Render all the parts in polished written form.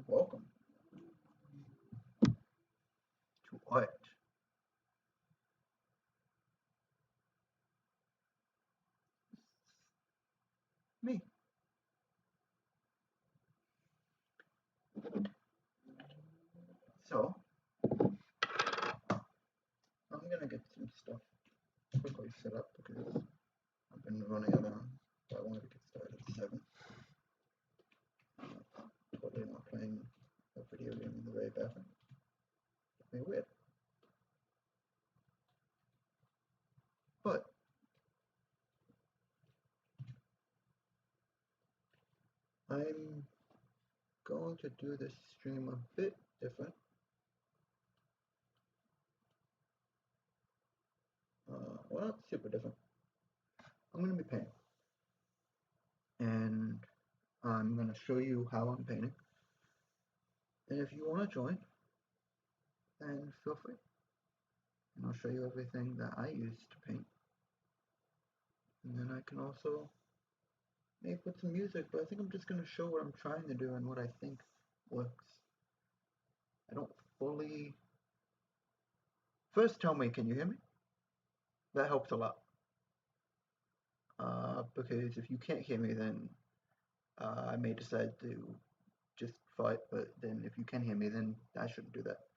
Welcome to what? Me. So, I'm gonna get some stuff quickly set up because I've been running around. So I wanted to get started at 7. Totally not playing a video game in the very bathroom. It'd be weird. But, I'm going to do this stream a bit different. Well, not super different. I'm gonna be painting. And I'm gonna show you how I'm painting. And if you wanna join, then feel free. And I'll show you everything that I use to paint. And then I can also maybe put some music, but I think I'm just going to show what I'm trying to do and what I think works. I don't fully... First tell me, can you hear me? That helps a lot. Because if you can't hear me, then I may decide to just fight, but then if you can hear me, then I shouldn't do that.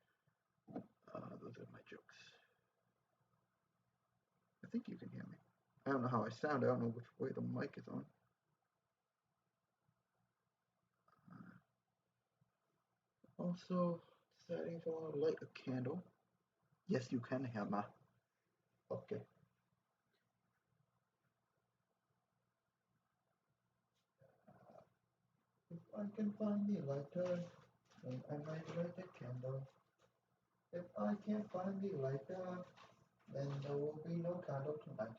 Those are my jokes. I think you can hear me. I don't know how I sound. I don't know which way the mic is on. Also, deciding if I want to light a candle. Yes, you can hear me. Okay. If I can find the lighter, then I might light a candle. If I can't find the lighter, then there will be no candle tonight.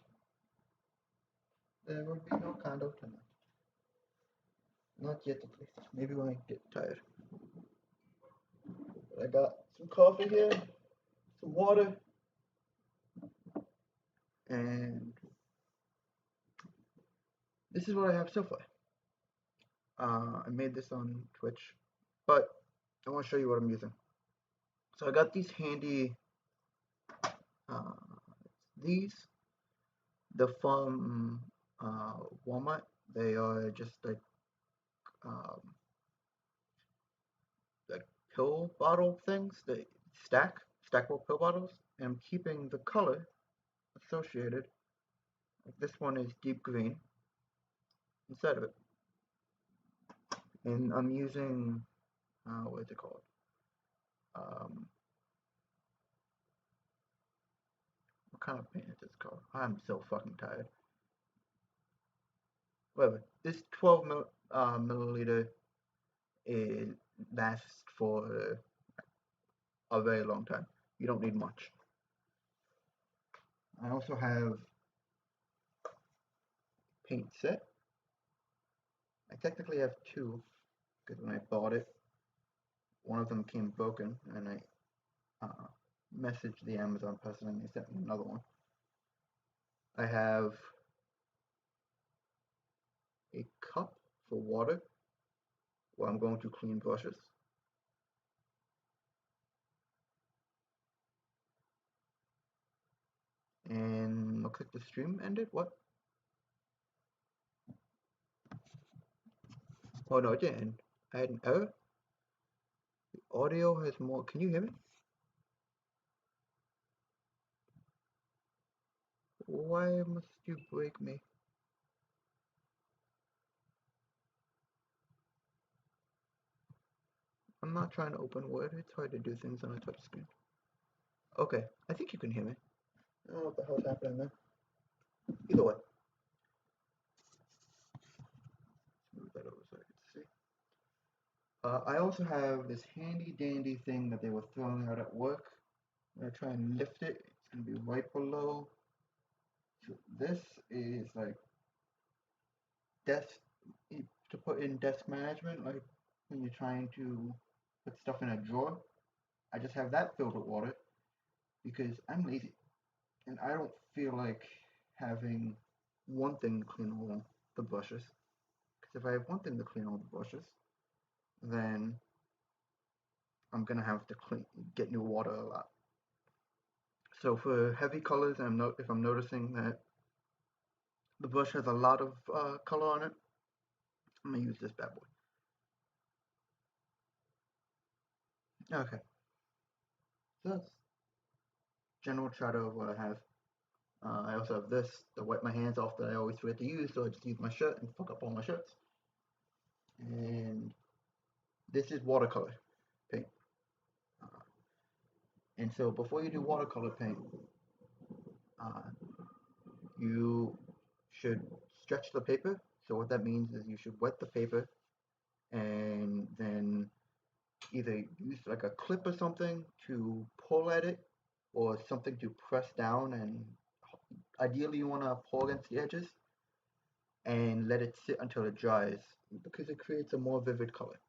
There will be no candle tonight. Not yet, at least. Maybe when I get tired. But I got some coffee here, some water, and this is what I have so far. I made this on Twitch, but I want to show you what I'm using. So I got these handy, uh, these, the from Walmart. They are just um, like pill bottle things, the stackable pill bottles, and I'm keeping the color associated. Like this one is deep green inside of it, and I'm using what is it called? Um, what kind of paint is this called? I'm so fucking tired. Whatever. This 12 milliliter it lasts for a very long time. You don't need much. I also have paint set. I technically have two because when I bought it, one of them came broken, and I messaged the Amazon person and they sent me another one. I have a cup for water where I'm going to clean brushes. And looks like the stream ended. What? Oh no, it didn't. I had an error. The audio has more. Can you hear me? Why must you break me? I'm not trying to open Word. It's hard to do things on a touch screen. Okay, I think you can hear me. I don't know what the hell's happening there. Either way. Move that over so I can see. I also have this handy dandy thing that they were throwing out at work. I'm going to try and lift it. It's going to be right below. So this is like desk, to put in desk management, like when you're trying to put stuff in a drawer. I just have that filled with water because I'm lazy and I don't feel like having one thing to clean all the brushes. Because if I have one thing to clean all the brushes, then I'm gonna have to get new water a lot. So for heavy colors, if I'm noticing that the brush has a lot of color on it, I'm gonna use this bad boy. Okay, so that's general shadow of what I have. I also have this to wipe my hands off that I always forget to use, so I just use my shirt and fuck up all my shirts. And this is watercolor paint. Uh, and so before you do watercolor paint, uh, you should stretch the paper. So what that means is you should wet the paper and then either use like a clip or something to pull at it or something to press down, and ideally you want to pull against the edges and let it sit until it dries because it creates a more vivid color.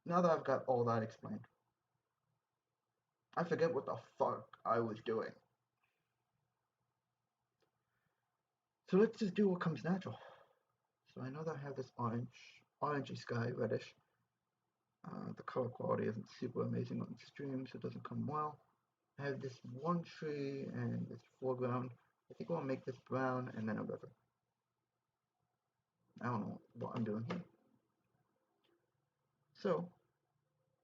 Now that I've got all that explained, I forget what the fuck I was doing. So let's just do what comes natural. So I know that I have this orangey sky, reddish. The color quality isn't super amazing on the stream, so it doesn't come well. I have this one tree and this foreground. I think I'll make this brown and then a river. I don't know what I'm doing here. So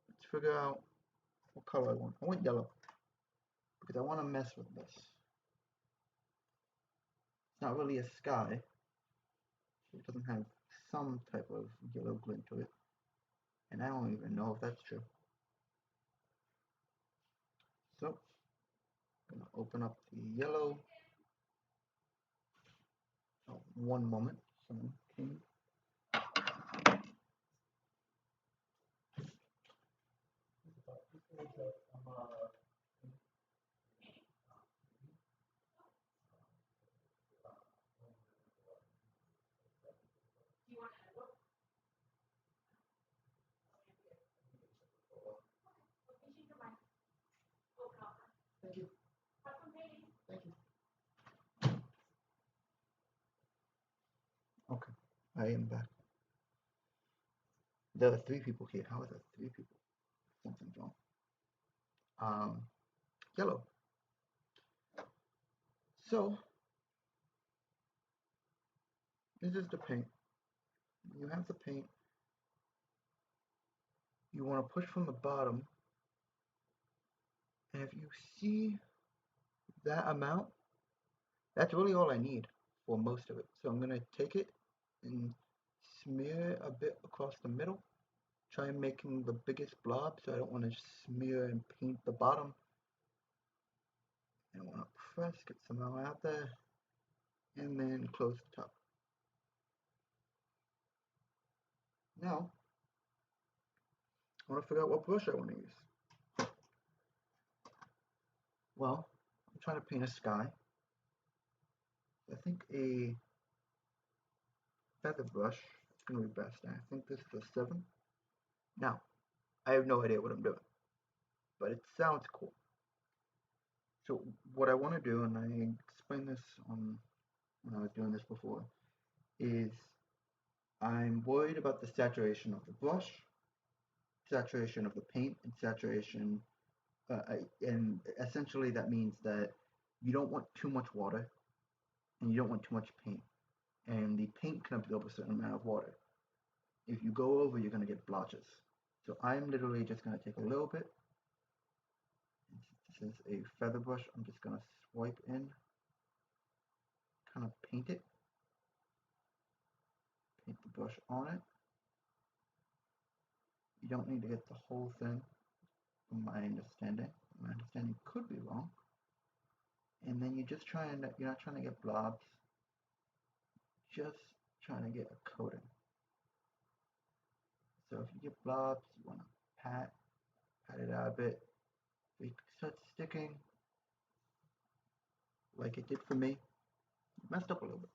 let's figure out what color I want. I want yellow because I want to mess with this. It's not really a sky, so it doesn't have some type of yellow glint to it. And I don't even know if that's true. So I'm gonna open up the yellow. Oh, one moment. Someone came. Thank you. Thank you. Okay, I am back. There are three people here. How are there three people? Something's wrong. Um, Yellow. So this is the paint. You have the paint. You want to push from the bottom, and if you see that amount, that's really all I need for most of it. So I'm gonna take it and smear a bit across the middle. Try making the biggest blob, so I don't want to smear and paint the bottom. I want to press, get some out there, and then close the top. Now, I want to figure out what brush I want to use. Well, I'm trying to paint a sky. I think a feather brush is going to be best. And I think this is a 7. Now, I have no idea what I'm doing, but it sounds cool. So what I want to do, and I explained this on when I was doing this before, is I'm worried about the saturation of the brush, saturation of the paint, and saturation, and essentially that means that you don't want too much water, and you don't want too much paint, and the paint can absorb a certain amount of water. If you go over, you're going to get blotches. So I'm literally just going to take a little bit. This is a feather brush. I'm just going to swipe in, kind of paint it, paint the brush on it. You don't need to get the whole thing, from my understanding. My understanding could be wrong. And then you're not trying to get blobs, just trying to get a coating. So if you get blobs, you want to pat it out a bit. If it starts sticking, like it did for me, it messed up a little bit.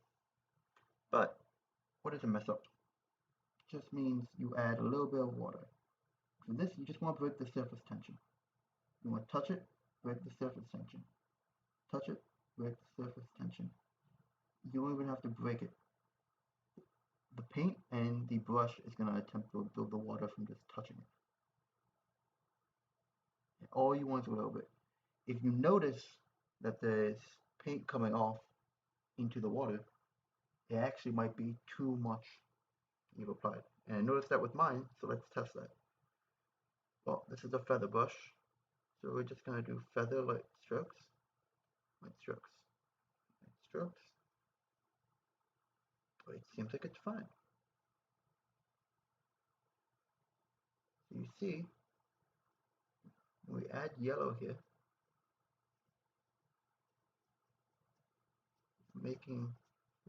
But what does it mess up? It just means you add a little bit of water. For this, you just want to break the surface tension. You want to touch it, break the surface tension. Touch it, break the surface tension. You don't even have to break it. the paint and the brush is going to attempt to absorb the water from just touching it. And all you want is a little bit. If you notice that there's paint coming off into the water, it actually might be too much you've applied. And I noticed that with mine, so let's test that. Well, this is a feather brush, so we're just going to do feather light strokes, light strokes, light strokes. But it seems like it's fine. So you see, when we add yellow here, making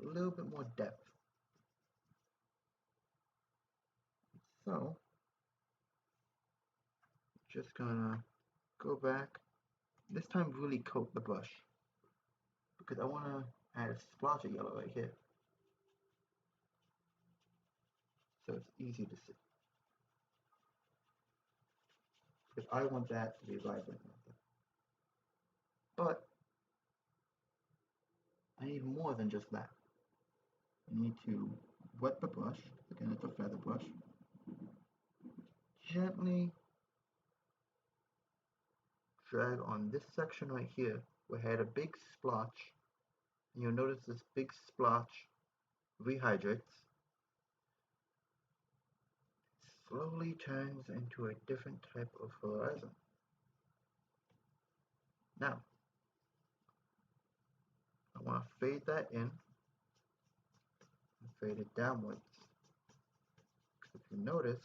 a little bit more depth. So, just gonna go back, this time really coat the brush, because I want to add a splash of yellow right here, so it's easy to see. Because I want that to be vibrant. But, I need more than just that. I need to wet the brush, again it's a feather brush, gently drag on this section right here where I had a big splotch, and you'll notice this big splotch rehydrates, slowly turns into a different type of horizon. Now, I want to fade that in and fade it downwards. Because if you notice,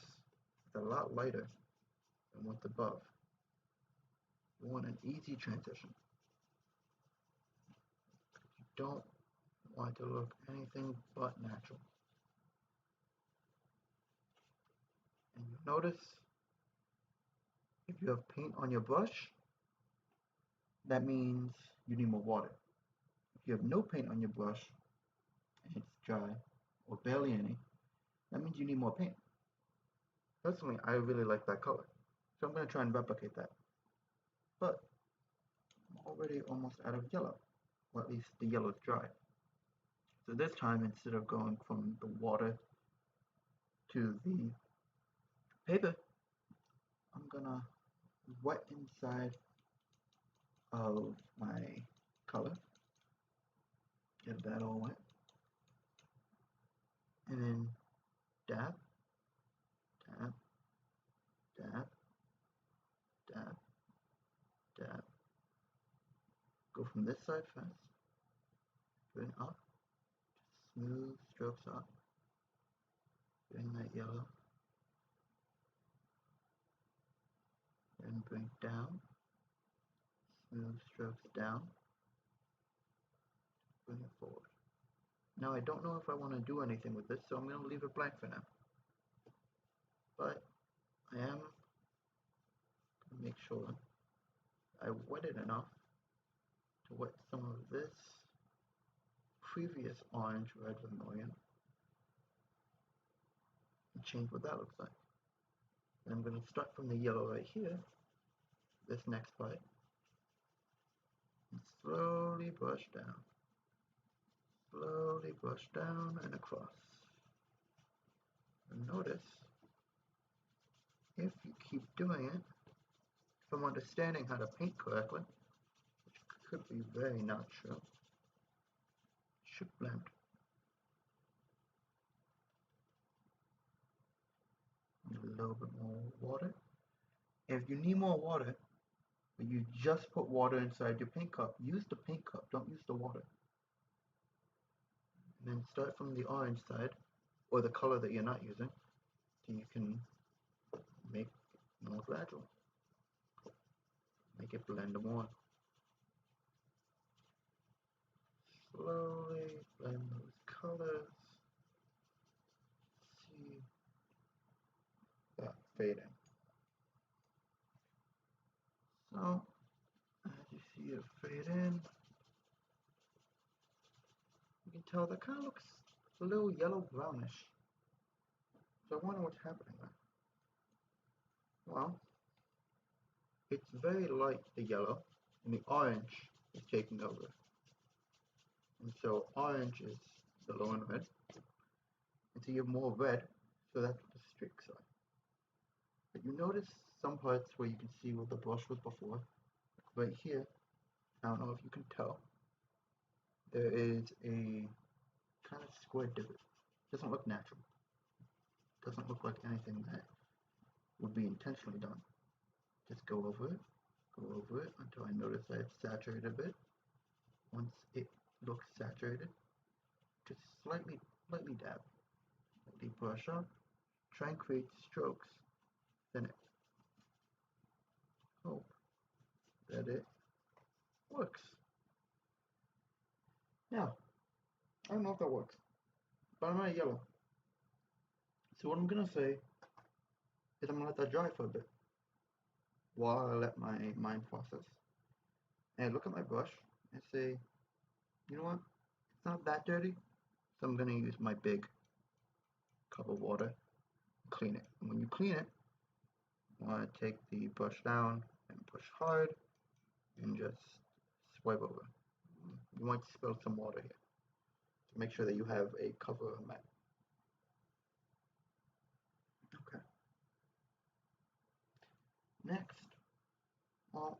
it's a lot lighter than what's above. You want an easy transition. You don't want it to look anything but natural. And you notice, if you have paint on your brush, that means you need more water. If you have no paint on your brush and it's dry or barely any, that means you need more paint. Personally, I really like that color, so I'm going to try and replicate that. But I'm already almost out of yellow, or at least the yellow is dry. So this time, instead of going from the water to the paper, I'm gonna wet inside of my color, get that all wet, and then dab, dab, dab, dab, dab. Go from this side first, bring up, smooth strokes up, bring that yellow, then bring down, smooth strokes down, bring it forward. Now I don't know if I want to do anything with this, so I'm going to leave it blank for now. But I am going to make sure I wet it enough to wet some of this previous orange red vermilion and change what that looks like. And I'm going to start from the yellow right here, this next part, and slowly brush down and across. And notice, if you keep doing it, if I'm understanding how to paint correctly, which could be very not true, it should blend. A little bit more water. If you need more water, but you just put water inside your paint cup, use the paint cup, don't use the water. And then start from the orange side, or the color that you're not using, so you can make it more gradual. Make it blend more. Slowly blend those colors. See that fading. So, as you see it fade in, you can tell that kind of looks a little yellow brownish. So I wonder what's happening there. Well, it's very light, the yellow, and the orange is taking over. And so orange is yellow and red, until you have more red, so that's what the streaks are. But you notice some parts where you can see where the brush was before. Right here, I don't know if you can tell, there is a kind of square divot. Doesn't look natural. Doesn't look like anything that would be intentionally done. Just go over it until I notice that it's saturated a bit. Once it looks saturated, just lightly dab, lightly brush up, try and create strokes, then hope that it works. Now, I don't know if that works, but I'm not yellow. So what I'm gonna say is I'm gonna let that dry for a bit while I let my mind process. And I look at my brush and say, you know what? It's not that dirty, so I'm gonna use my big cup of water and clean it. And when you clean it, you wanna take the brush down and push hard and just swipe over. You want to spill some water here to make sure that you have a cover mat. Okay. Next, well,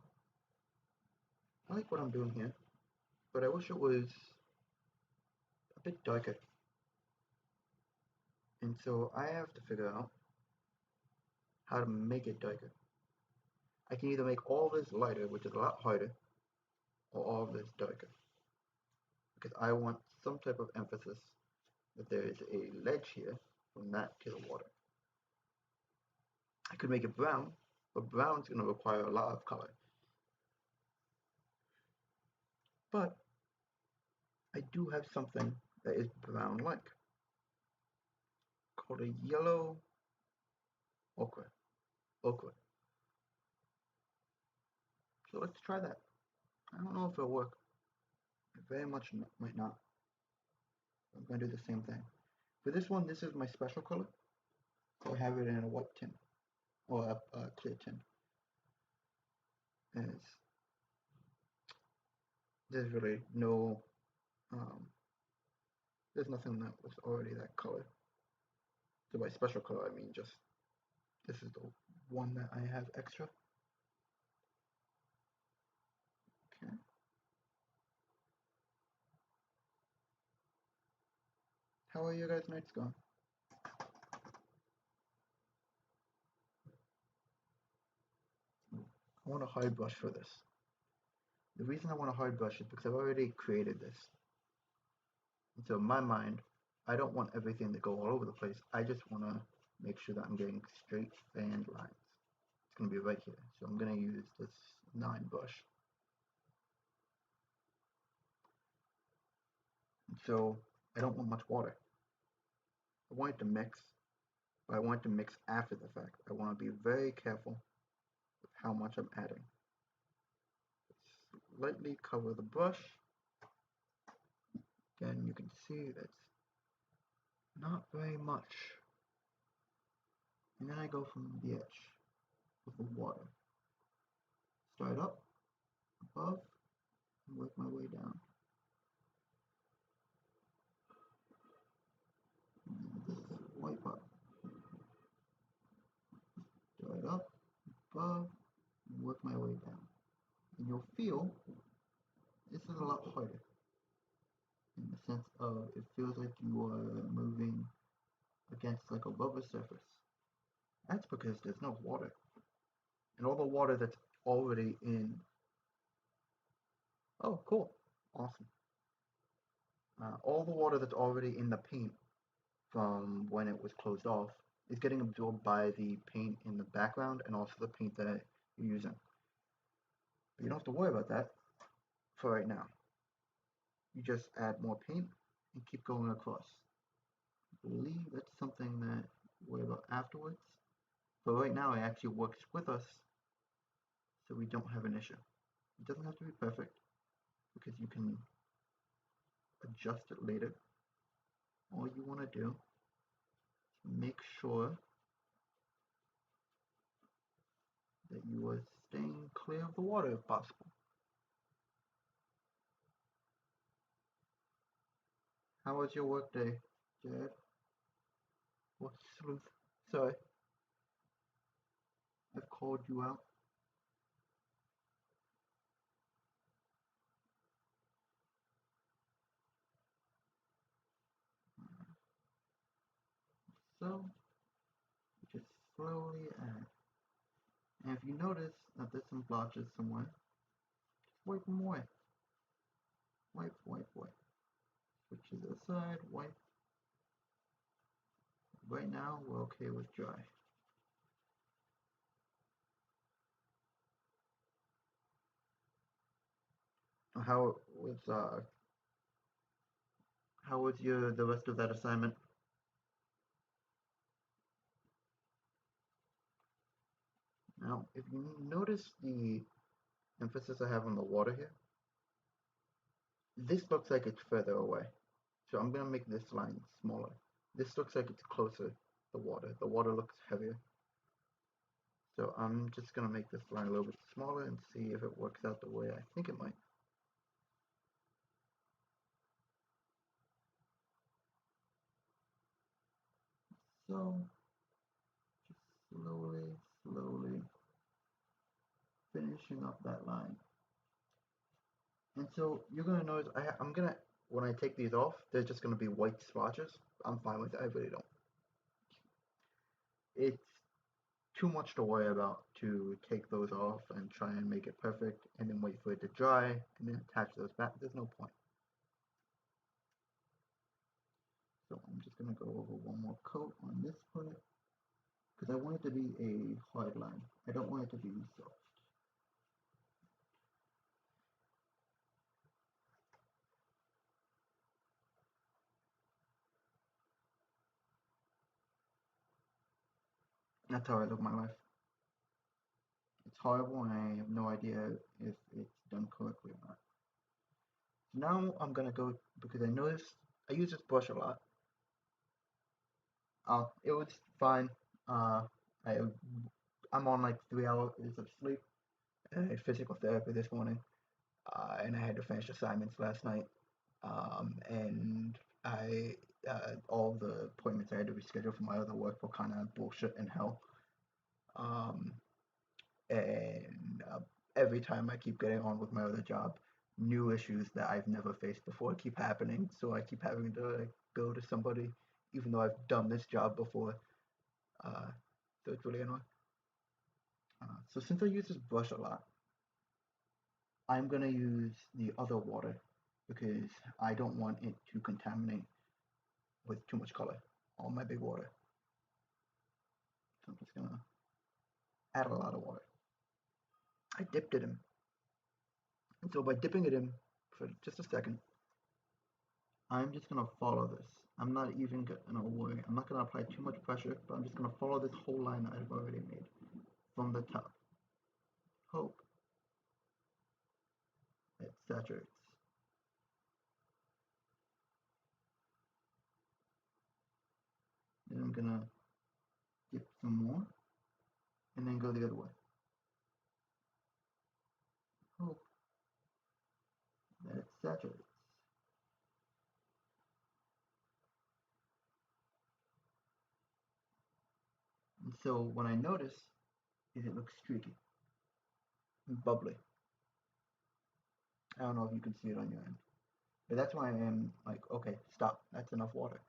I like what I'm doing here, but I wish it was a bit darker. And so I have to figure out how to make it darker. I can either make all this lighter, which is a lot harder, or all of this darker. Because I want some type of emphasis that there is a ledge here from that to the water. I could make it brown, but brown's going to require a lot of color. But I do have something that is brown-like, called a yellow ochre. So let's try that. I don't know if it'll work. It very much might not. I'm going to do the same thing. For this one, this is my special color. So I have it in a white tin, or a clear tin. And there's really no, there's nothing that was already that color. So by special color, I mean just, this is the one that I have extra. Okay. How are your guys' nights going? I want a hard brush for this. The reason I want a hard brush is because I've already created this. And so in my mind, I don't want everything to go all over the place. I just want to make sure that I'm getting straight fanned lines. It's going to be right here. So I'm going to use this 9 brush. And so I don't want much water. I want it to mix, but I want it to mix after the fact. I want to be very careful with how much I'm adding. Just lightly cover the brush. Again, you can see that's not very much. And then I go from the edge with the water. Start up, above, and work my way down. And this wipe up. Start up, above, and work my way down. And you'll feel this is a lot harder. In the sense of it feels like you are moving against like a rubber surface. That's because there's no water. And all the water that's already in. Oh, cool. Awesome. All the water that's already in the paint from when it was closed off is getting absorbed by the paint in the background and also the paint that you're using. But you don't have to worry about that for right now. You just add more paint and keep going across. I believe that's something that we'll worry about afterwards. But right now it actually works with us, so we don't have an issue. It doesn't have to be perfect because you can adjust it later. All you want to do is make sure that you are staying clear of the water if possible. How was your work day, Jared? What sleuth? Sorry, I've called you out. So, just slowly add. And if you notice that there's some blotches somewhere, just wipe them away. Wipe, wipe, wipe. Switch to the side, wipe. Right now, we're okay with dry. How was uh how was your the rest of that assignment? Now, if you notice the emphasis I have on the water here, this looks like it's further away. So I'm gonna make this line smaller. This looks like it's closer, the water. The water looks heavier. So I'm just gonna make this line a little bit smaller and see if it works out the way I think it might. So just slowly, slowly finishing up that line. And so you're gonna notice I'm gonna when I take these off, there's just gonna be white splotches. I'm fine with it. I really don't. It's too much to worry about to take those off and try and make it perfect and then wait for it to dry and then attach those back. There's no point. So I'm just gonna go over one more coat on this part because I want it to be a hard line. I don't want it to be soft. That's how I live my life. It's horrible and I have no idea if it's done correctly or not. So now I'm gonna go because I noticed I use this brush a lot. It was fine. I I'm on like 3 hours of sleep. I had physical therapy this morning, and I had to finish assignments last night. And I all the appointments I had to reschedule for my other work were kind of bullshit and hell. Um, and every time I keep getting on with my other job, new issues that I've never faced before keep happening. So I keep having to like, go to somebody, even though I've done this job before. Uh, so it's really annoying. So since I use this brush a lot, I'm gonna use the other water because I don't want it to contaminate with too much color on my big water. So I'm just gonna add a lot of water. I dipped it in. And so by dipping it in for just a second, I'm just gonna follow this. I'm not even gonna worry. I'm not gonna apply too much pressure, but I'm just gonna follow this whole line that I've already made from the top. Hope it saturates. Then I'm gonna dip some more and then go the other way. Hope that it saturates. And so what I notice is it looks streaky and bubbly. I don't know if you can see it on your end. But that's why I am like, okay, stop. That's enough water.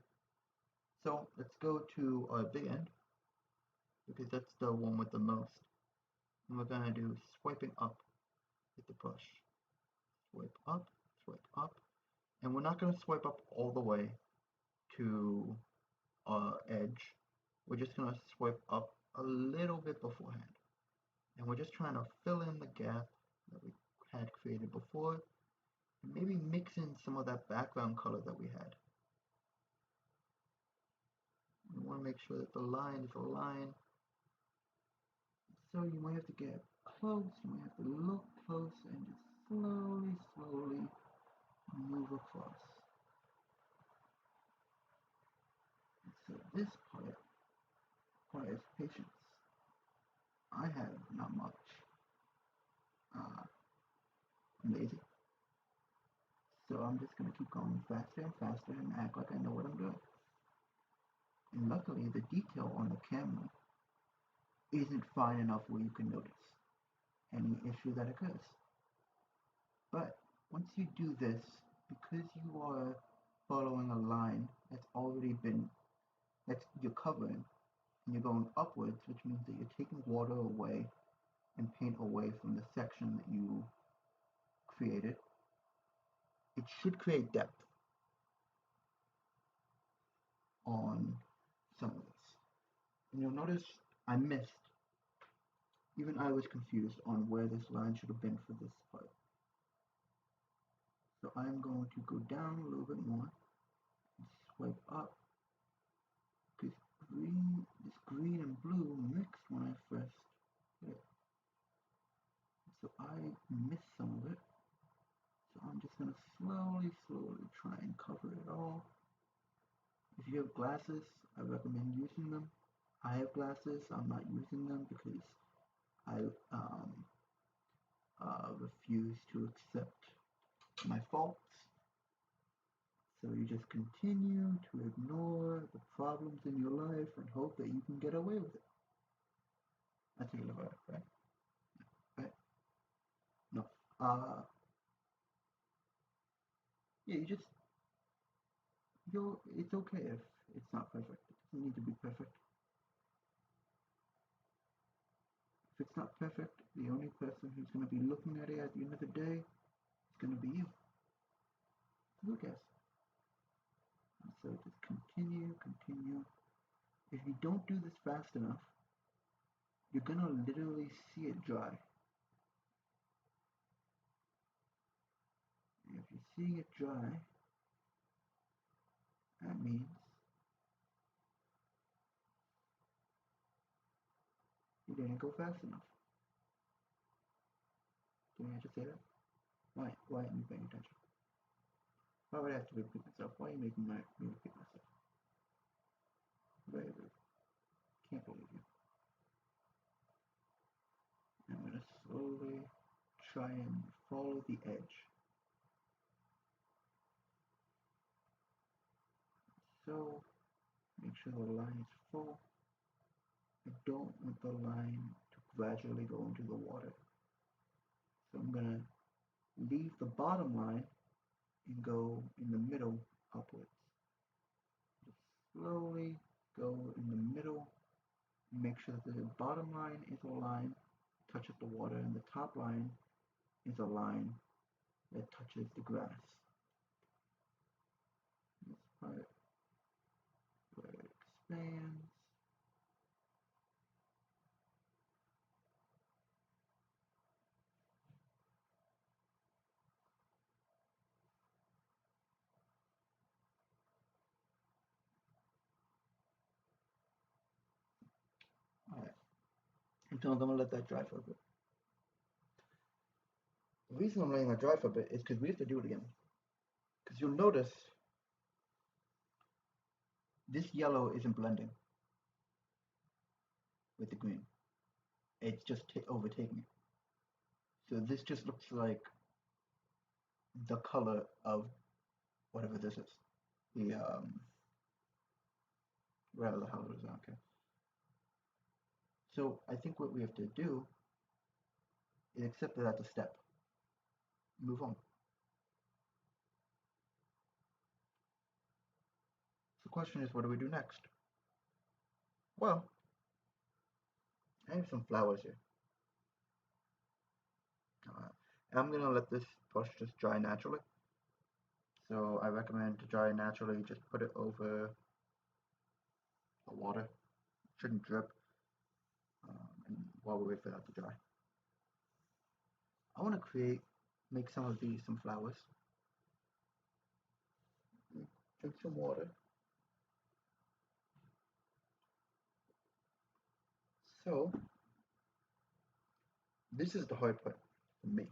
So let's go to our big end because that's the one with the most. And we're gonna do swiping up with the brush. Swipe up, swipe up. And we're not gonna swipe up all the way to our edge. We're just gonna swipe up a little bit beforehand. And we're just trying to fill in the gap that we had created before. And maybe mix in some of that background color that we had. We want to make sure that the line is aligned. So you might have to get close, you might have to look close and just slowly, slowly move across. And so this part requires patience. I have not much. I'm lazy. So I'm just going to keep going faster and faster and act like I know what I'm doing. And luckily, the detail on the camera isn't fine enough where you can notice any issue that occurs. But once you do this, because you are following a line that's already been, that's you're covering, and you're going upwards, which means that you're taking water away and paint away from the section that you created, it should create depth on some of this. And you'll notice I missed. Even I was confused on where this line should have been for this part. So I'm going to go down a little bit more and swipe up because this green and blue mixed when I first did it. So I missed some of it. So I'm just going to slowly try and cover it all. If you have glasses, I recommend using them. I have glasses, I'm not using them because I refuse to accept my faults. So you just continue to ignore the problems in your life and hope that you can get away with it. That's a little bit, right? Right? No. Yeah, it's okay if it's not perfect. It doesn't need to be perfect. If it's not perfect, the only person who's going to be looking at it at the end of the day is going to be you. Who cares? So just continue. If you don't do this fast enough, you're gonna literally see it dry. And if you're seeing it dry, that means you didn't go fast enough. Didn't I just say that? Why aren't you paying attention? Why would I have to repeat myself? Why are you making me repeat myself? Very rude. Can't believe you. I'm gonna slowly try and follow the edge. So make sure the line is full. I don't want the line to gradually go into the water. So I'm gonna leave the bottom line and go in the middle upwards. Just slowly go in the middle. Make sure that the bottom line is a line that touches the water and the top line is a line that touches the grass. This part where it expands. Alright, I'm gonna let that dry for a bit. The reason I'm letting that dry for a bit is because we have to do it again. Because you'll notice this yellow isn't blending with the green. It's just overtaking it. So this just looks like the color of whatever this is. The whatever the hell it is, okay. So I think what we have to do is accept that that's a step. Move on. The question is, what do we do next? Well, I have some flowers here. And I'm gonna let this brush just dry naturally. So I recommend to dry naturally, just put it over the water. It shouldn't drip. And while we wait for that to dry. I want to make some of these some flowers. Drink some water. So this is the hard part for me.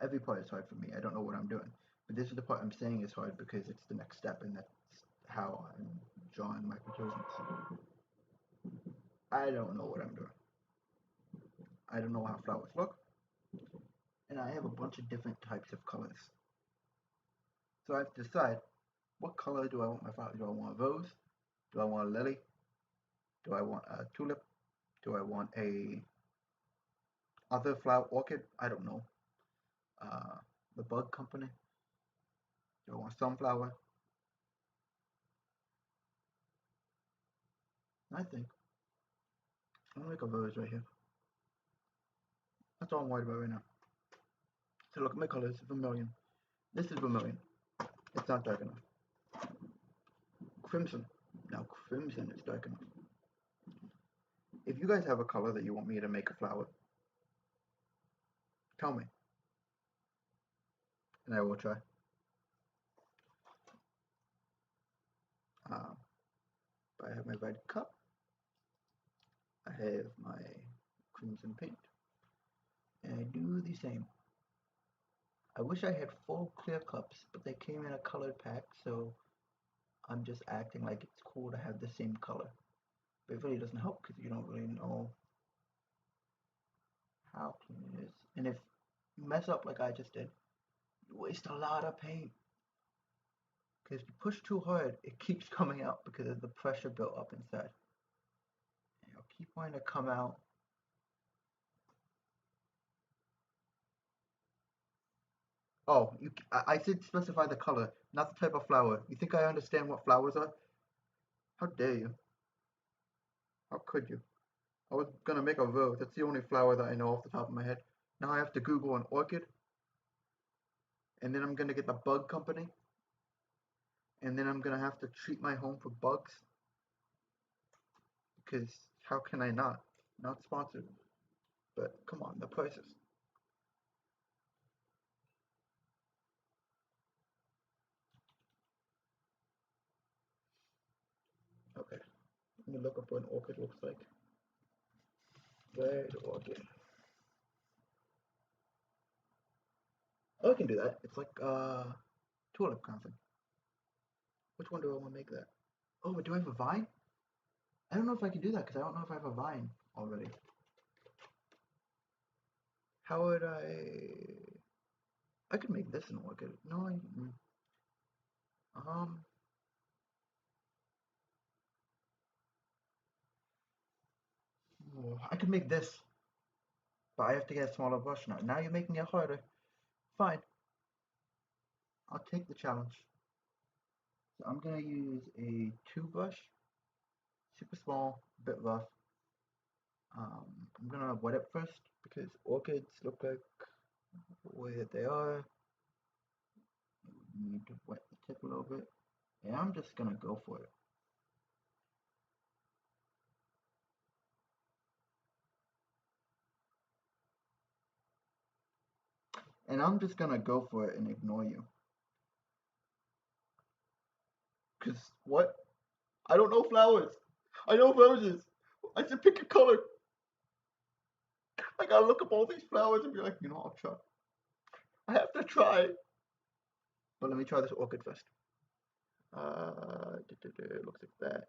Every part is hard for me. I don't know what I'm doing. But this is the part I'm saying is hard because it's the next step and that's how I'm drawing my conclusions. I don't know what I'm doing. I don't know how flowers look. And I have a bunch of different types of colors. So I have to decide what color do I want my flower? Do I want a rose? Do I want a lily? Do I want a tulip? Do I want a other flower orchid? I don't know. Uh, the bug company. Do I want sunflower? I think I'm gonna make a rose right here. That's all I'm worried about right now. So look at my colors. Vermilion. This is vermilion. It's not dark enough. Crimson. Now crimson is dark enough. If you guys have a color that you want me to make a flower, tell me, and I will try. Um, I have my red cup. I have my crimson paint, and I do the same. I wish I had full clear cups, but they came in a colored pack, so I'm just acting like it's cool to have the same color. But it really doesn't help because you don't really know how clean it is. And if you mess up like I just did, you waste a lot of paint. Because if you push too hard, it keeps coming out because of the pressure built up inside. And it'll keep wanting to come out. Oh, I said specify the color, not the type of flower. You think I understand what flowers are? How dare you? How could you? I was gonna make a rose. That's the only flower that I know off the top of my head. Now I have to Google an orchid, and then I'm gonna get the bug company, and then I'm gonna have to treat my home for bugs. Because how can I not? Not sponsored, but come on, the prices. Okay, let me look up what an orchid looks like. Red orchid. Oh, I can do that. It's like tulip kind of thing. Which one do I want to make that? Oh, but do I have a vine? I don't know if I can do that because I don't know if I have a vine already. How would I? I could make this an orchid. No, um, I could make this, but I have to get a smaller brush now. Now you're making it harder. Fine, I'll take the challenge. So I'm gonna use a two brush, super small, bit rough. I'm gonna wet it first because orchids look like the way that they are. You need to wet the tip a little bit. And I'm just gonna go for it. And I'm just gonna go for it and ignore you. Cause what? I don't know flowers. I know roses. I said pick a color. I gotta look up all these flowers and be like, I'll try. I have to try. But let me try this orchid first. It looks like that.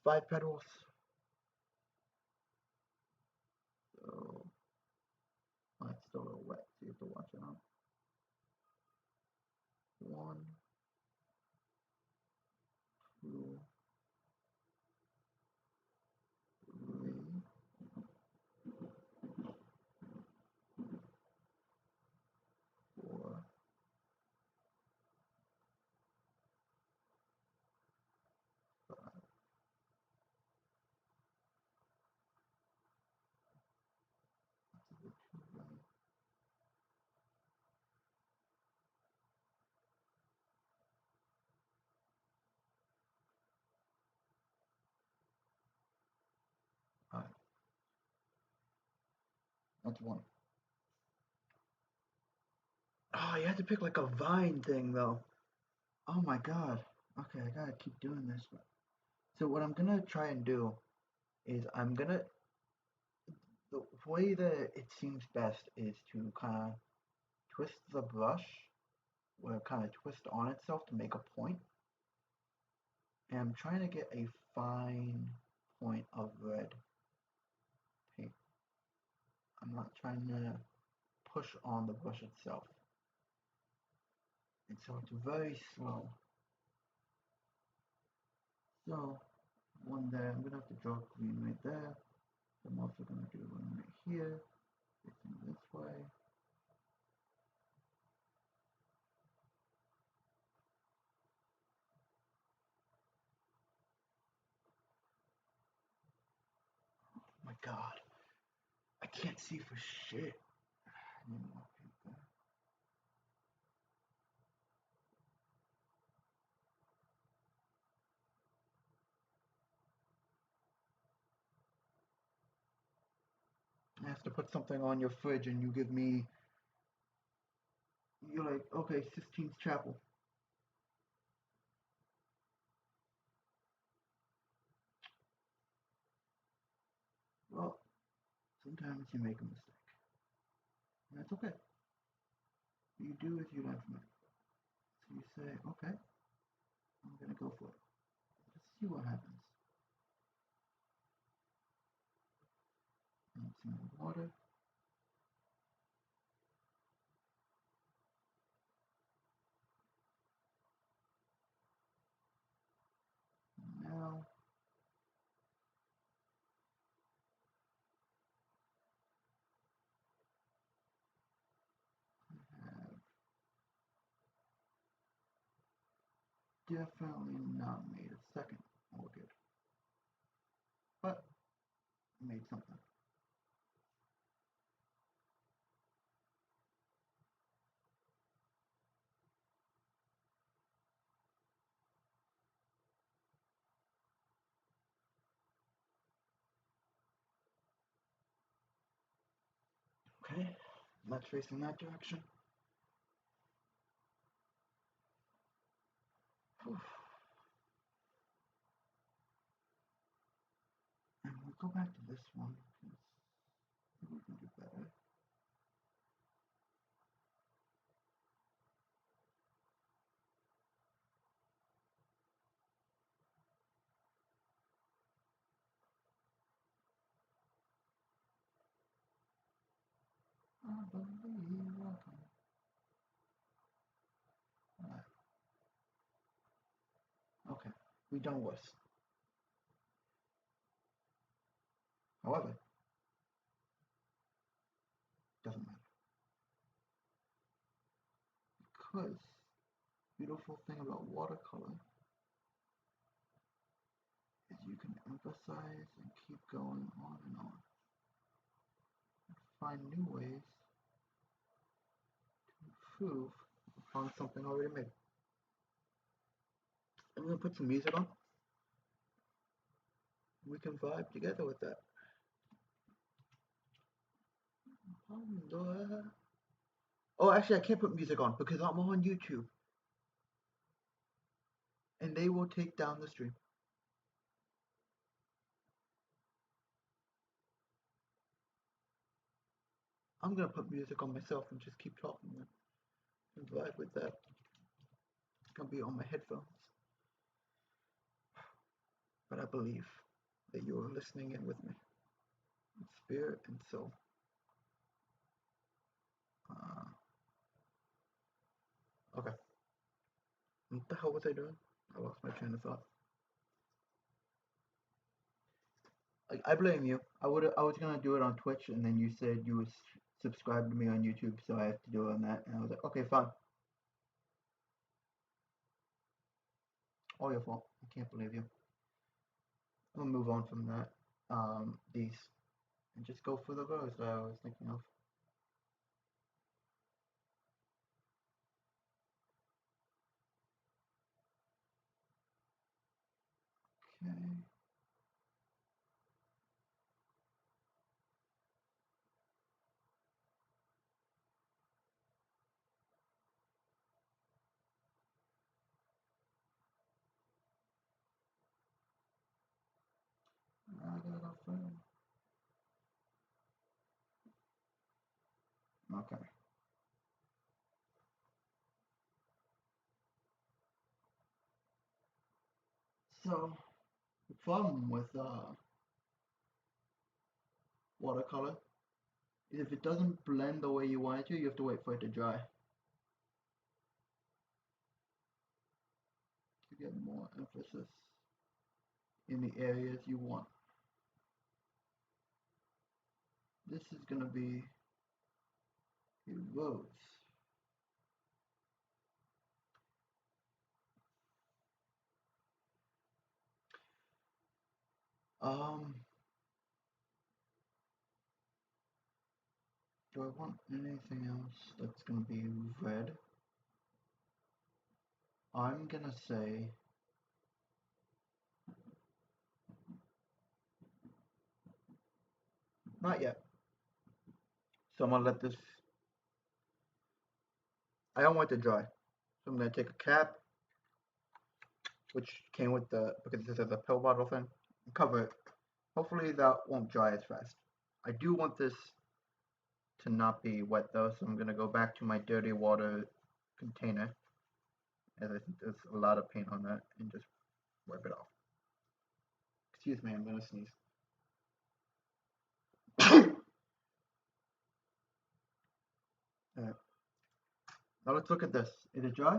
5 petals. So it's still a little wet, so you have to watch out. 1, 2, 3, 4, 5. Alright, that's 1. Oh, you have to pick like a vine thing though. Oh my god. Okay, I gotta keep doing this. So what I'm gonna try and do is the way that it seems best is to kind of twist the brush where it kind of twists on itself to make a point. And I'm trying to get a fine point of red paint. I'm not trying to push on the brush itself. And so it's very slow. So, one there, I'm gonna have to draw green right there. I'm also gonna do one right here, facing this way. Oh my god, I can't see for shit. I need more paper. I have to put something on your fridge and you give me, you're like, okay, Sistine Chapel. Well, sometimes you make a mistake. And that's okay. You do as you learn from it. So you say, okay, I'm gonna go for it. Let's see what happens. And some more water. And now, I have definitely not made a second orchid, but made something. Okay, let's face in that direction. Whew. And we'll go back to this one because we can do better. I believe I can. Alright, okay, we done worse. However, doesn't matter because beautiful thing about watercolor is you can emphasize and keep going on and on. Find new ways to improve upon something already made. I'm gonna put some music on. We can vibe together with that. Oh, actually, I can't put music on because I'm on YouTube and they will take down the stream. I'm gonna put music on myself and just keep talking and vibe with that. It's gonna be on my headphones. But I believe that you are listening in with me, in spirit and soul. Okay. What the hell was I doing? I lost my train of thought. I blame you. I was gonna do it on Twitch, and then you said you was subscribed to me on YouTube, so I have to do it on that. And I was like, okay, fine. All your fault. I can't believe you. I'm gonna move on from that. These and just go for the rows that I was thinking of. Okay. I got a friend. Okay. So the problem with watercolor is if it doesn't blend the way you want it to, you have to wait for it to dry to get more emphasis. in the areas you want. This is going to be roads. Um, do I want anything else that's going to be red? I'm going to say not yet. So I'm going to let this, I don't want it to dry. So I'm going to take a cap, which came with the, because this is a pill bottle thing, and cover it. Hopefully that won't dry as fast. I do want this to not be wet though, so I'm going to go back to my dirty water container, as I think there's a lot of paint on that, and just wipe it off. Excuse me, I'm going to sneeze. Alright, now let's look at this. Is it dry?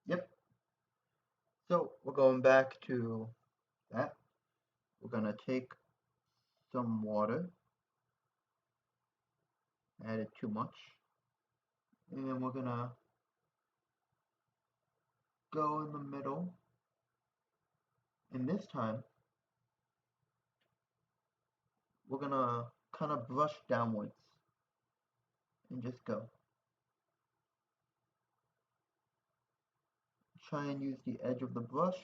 Yep. So we're going back to that. We're going to take some water, add it too much, and then we're going to go in the middle, and this time we're going to kind of brush downwards and just go. Try and use the edge of the brush.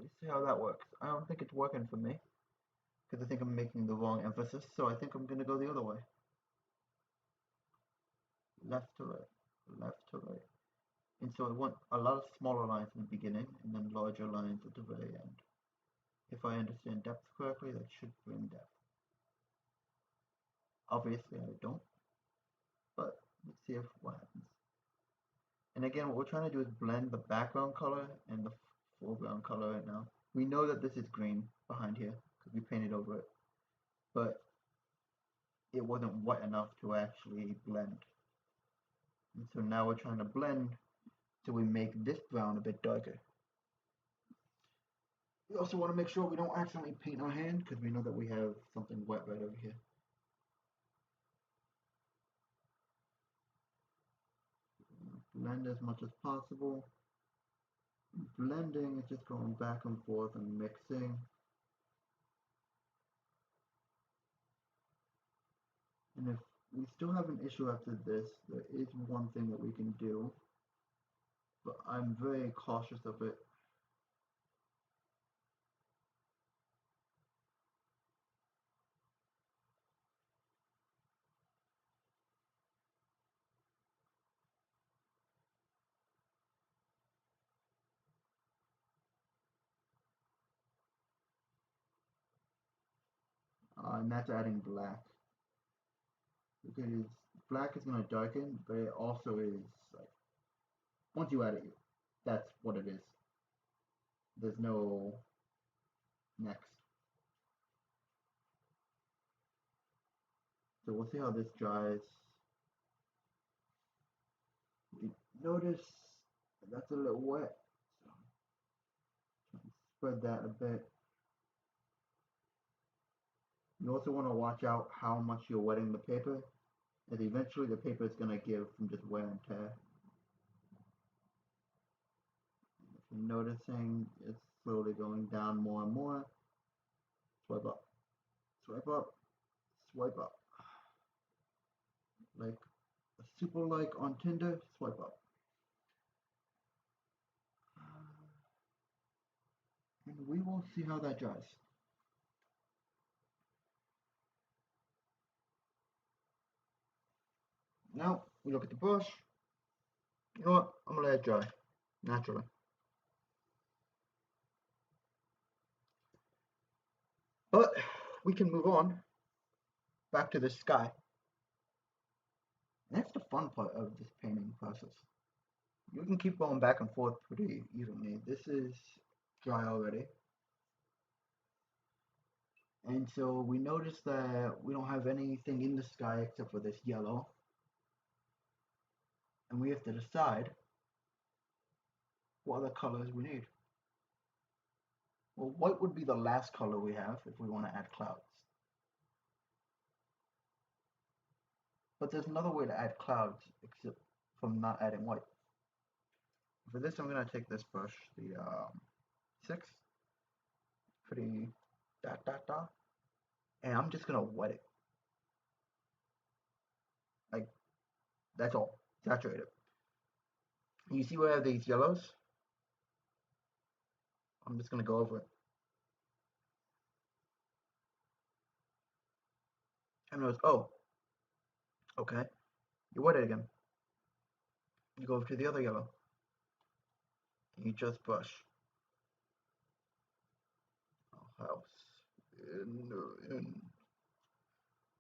Let's see how that works. I don't think it's working for me, because I think I'm making the wrong emphasis, so I think I'm going to go the other way. Left to right, left to right. And so I want a lot of smaller lines in the beginning, and then larger lines at the very end. If I understand depth correctly, that should bring depth. Obviously I don't, but let's see what happens. And again, what we're trying to do is blend the background color and the foreground color right now. We know that this is green behind here, because we painted over it, but it wasn't wet enough to actually blend. And so now we're trying to blend so we make this brown a bit darker. We also want to make sure we don't accidentally paint our hand, because we know that we have something wet right over here. Blend as much as possible. Blending is just going back and forth and mixing. And if we still have an issue after this, there is one thing that we can do, but I'm very cautious of it. And that's adding black. Because black is going to darken, but it also is like, once you add it, that's what it is. There's no next. So we'll see how this dries. You notice that's a little wet. So spread that a bit. You also want to watch out how much you're wetting the paper, as eventually the paper is going to give from just wear and tear. If you're noticing, it's slowly going down more and more. Swipe up, swipe up, swipe up. Like a super like on Tinder, swipe up. And we will see how that dries. Now we look at the brush. You know what? I'm gonna let it dry naturally. But we can move on back to the sky. That's the fun part of this painting process. You can keep going back and forth pretty evenly. This is dry already. And so we notice that we don't have anything in the sky except for this yellow. And we have to decide what other colors we need. Well, white would be the last color we have if we want to add clouds. But there's another way to add clouds except from not adding white. For this, I'm going to take this brush, the 6, pretty dot dot dot, and I'm just going to wet it. Like, that's all. Saturate it. You see where I have these yellows? I'm just going to go over it. And notice, oh, okay. You wet it again. You go over to the other yellow. And you just brush. Oh, house. In,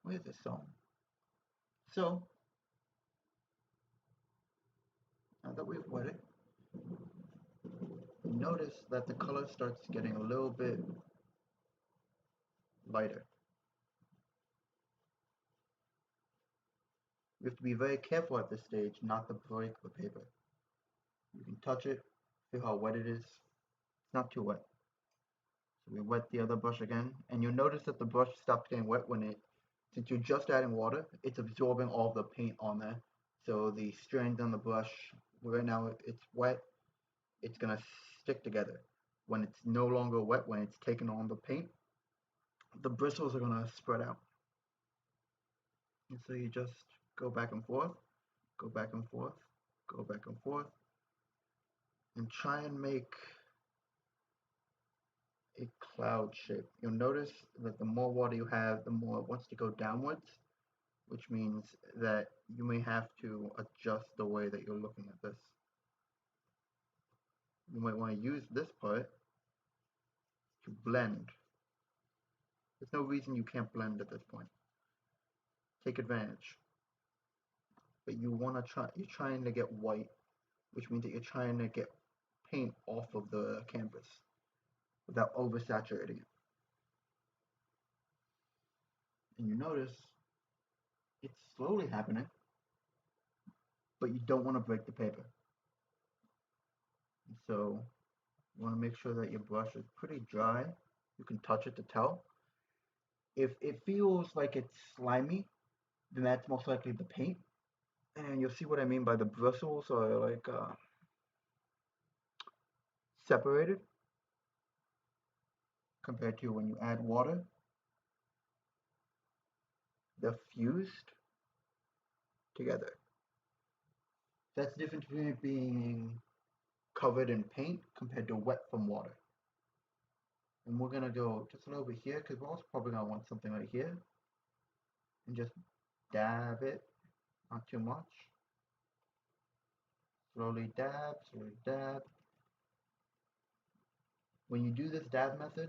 where's this song? So, now that we've wet it, notice that the color starts getting a little bit lighter. You have to be very careful at this stage not to break the paper. You can touch it, feel how wet it is. It's not too wet. So we wet the other brush again, and you'll notice that the brush stops getting wet since you're just adding water, it's absorbing all the paint on there. So the strands on the brush, right now it's wet, it's gonna stick together. When it's no longer wet, when it's taken on the paint, the bristles are gonna spread out. And so you just go back and forth, go back and forth, go back and forth, and try and make a cloud shape. You'll notice that the more water you have, the more it wants to go downwards, which means that you may have to adjust the way that you're looking at this. You might want to use this part to blend. There's no reason you can't blend at this point. Take advantage. But you're trying to get white, which means that you're trying to get paint off of the canvas without oversaturating it. And you notice it's slowly happening, but you don't want to break the paper. And so you want to make sure that your brush is pretty dry. You can touch it to tell. If it feels like it's slimy, then that's most likely the paint. And you'll see what I mean by the bristles are like separated compared to when you add water. They're fused together. That's the difference between it being covered in paint compared to wet from water. And we're gonna go just a little bit here because we're also probably gonna want something right here. And just dab it, not too much. Slowly dab, slowly dab. When you do this dab method,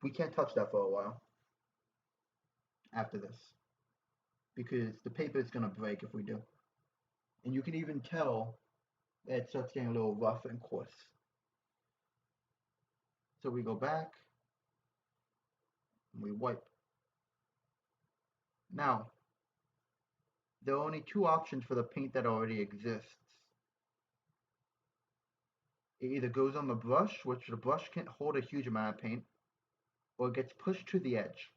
we can't touch that for a while after this because the paper is gonna break if we do. And you can even tell that it starts getting a little rough and coarse. So we go back and we wipe. Now, there are only two options for the paint that already exists. It either goes on the brush, which the brush can't hold a huge amount of paint, or it gets pushed to the edge.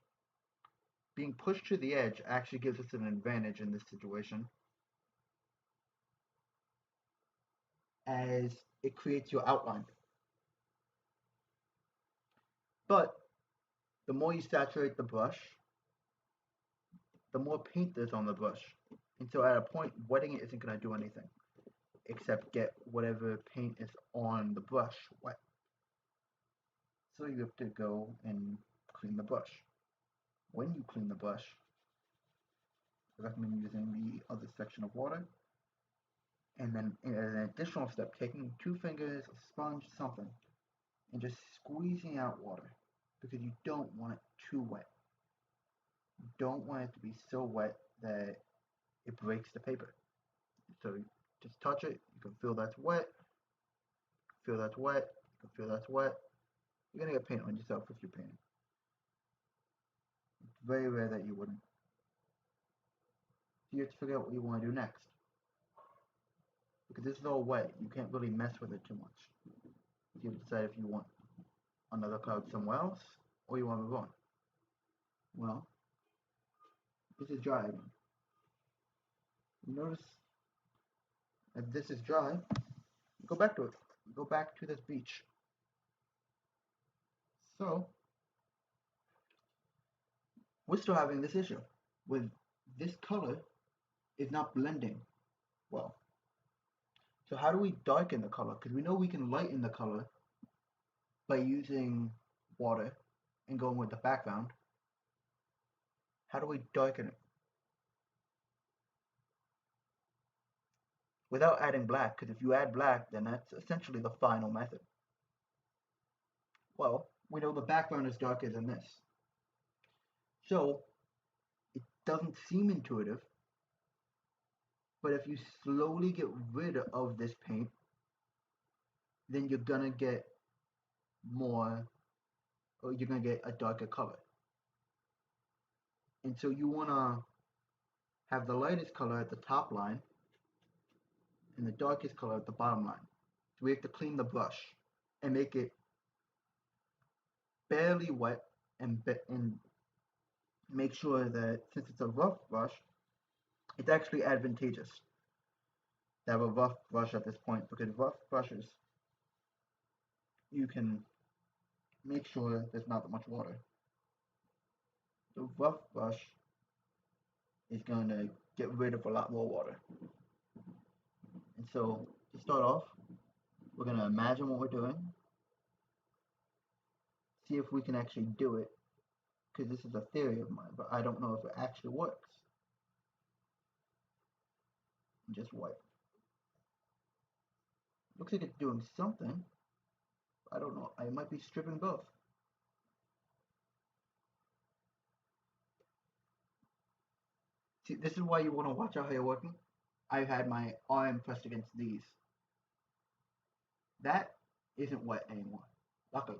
Being pushed to the edge actually gives us an advantage in this situation, as it creates your outline. But the more you saturate the brush, the more paint there's on the brush. And so at a point, wetting it isn't going to do anything except get whatever paint is on the brush wet. So you have to go and clean the brush. When you clean the brush, I recommend using the other section of water. And then as an additional step, taking 2 fingers, a sponge, something, and just squeezing out water because you don't want it too wet. You don't want it to be so wet that it breaks the paper. So you just touch it, you can feel that's wet, feel that's wet, you can feel that's wet. You're gonna get paint on yourself if you're painting. It's very rare that you wouldn't. So you have to figure out what you want to do next. because this is all wet. You can't really mess with it too much. You decide if you want another cloud somewhere else or you want to move on. Well, this is dry again. You notice that this is dry. Go back to it. Go back to this beach. So we're still having this issue with this color is not blending well. So how do we darken the color? Because we know we can lighten the color by using water and going with the background. How do we darken it? Without adding black, because if you add black, then that's essentially the final method. Well, we know the background is darker than this. So it doesn't seem intuitive, but if you slowly get rid of this paint, then you're gonna get more, or you're gonna get a darker color. And so you wanna have the lightest color at the top line and the darkest color at the bottom line. So we have to clean the brush and make it barely wet and make sure that since it's a rough brush, it's actually advantageous to have a rough brush at this point because rough brushes, you can make sure there's not that much water. The rough brush is going to get rid of a lot more water. And so to start off, we're going to imagine what we're doing, see if we can actually do it, because this is a theory of mine, but I don't know if it actually works. And just wipe. Looks like it's doing something. I don't know. I might be stripping both. See, this is why you want to watch out how you're working. I've had my arm pressed against these. That isn't wet anymore, luckily.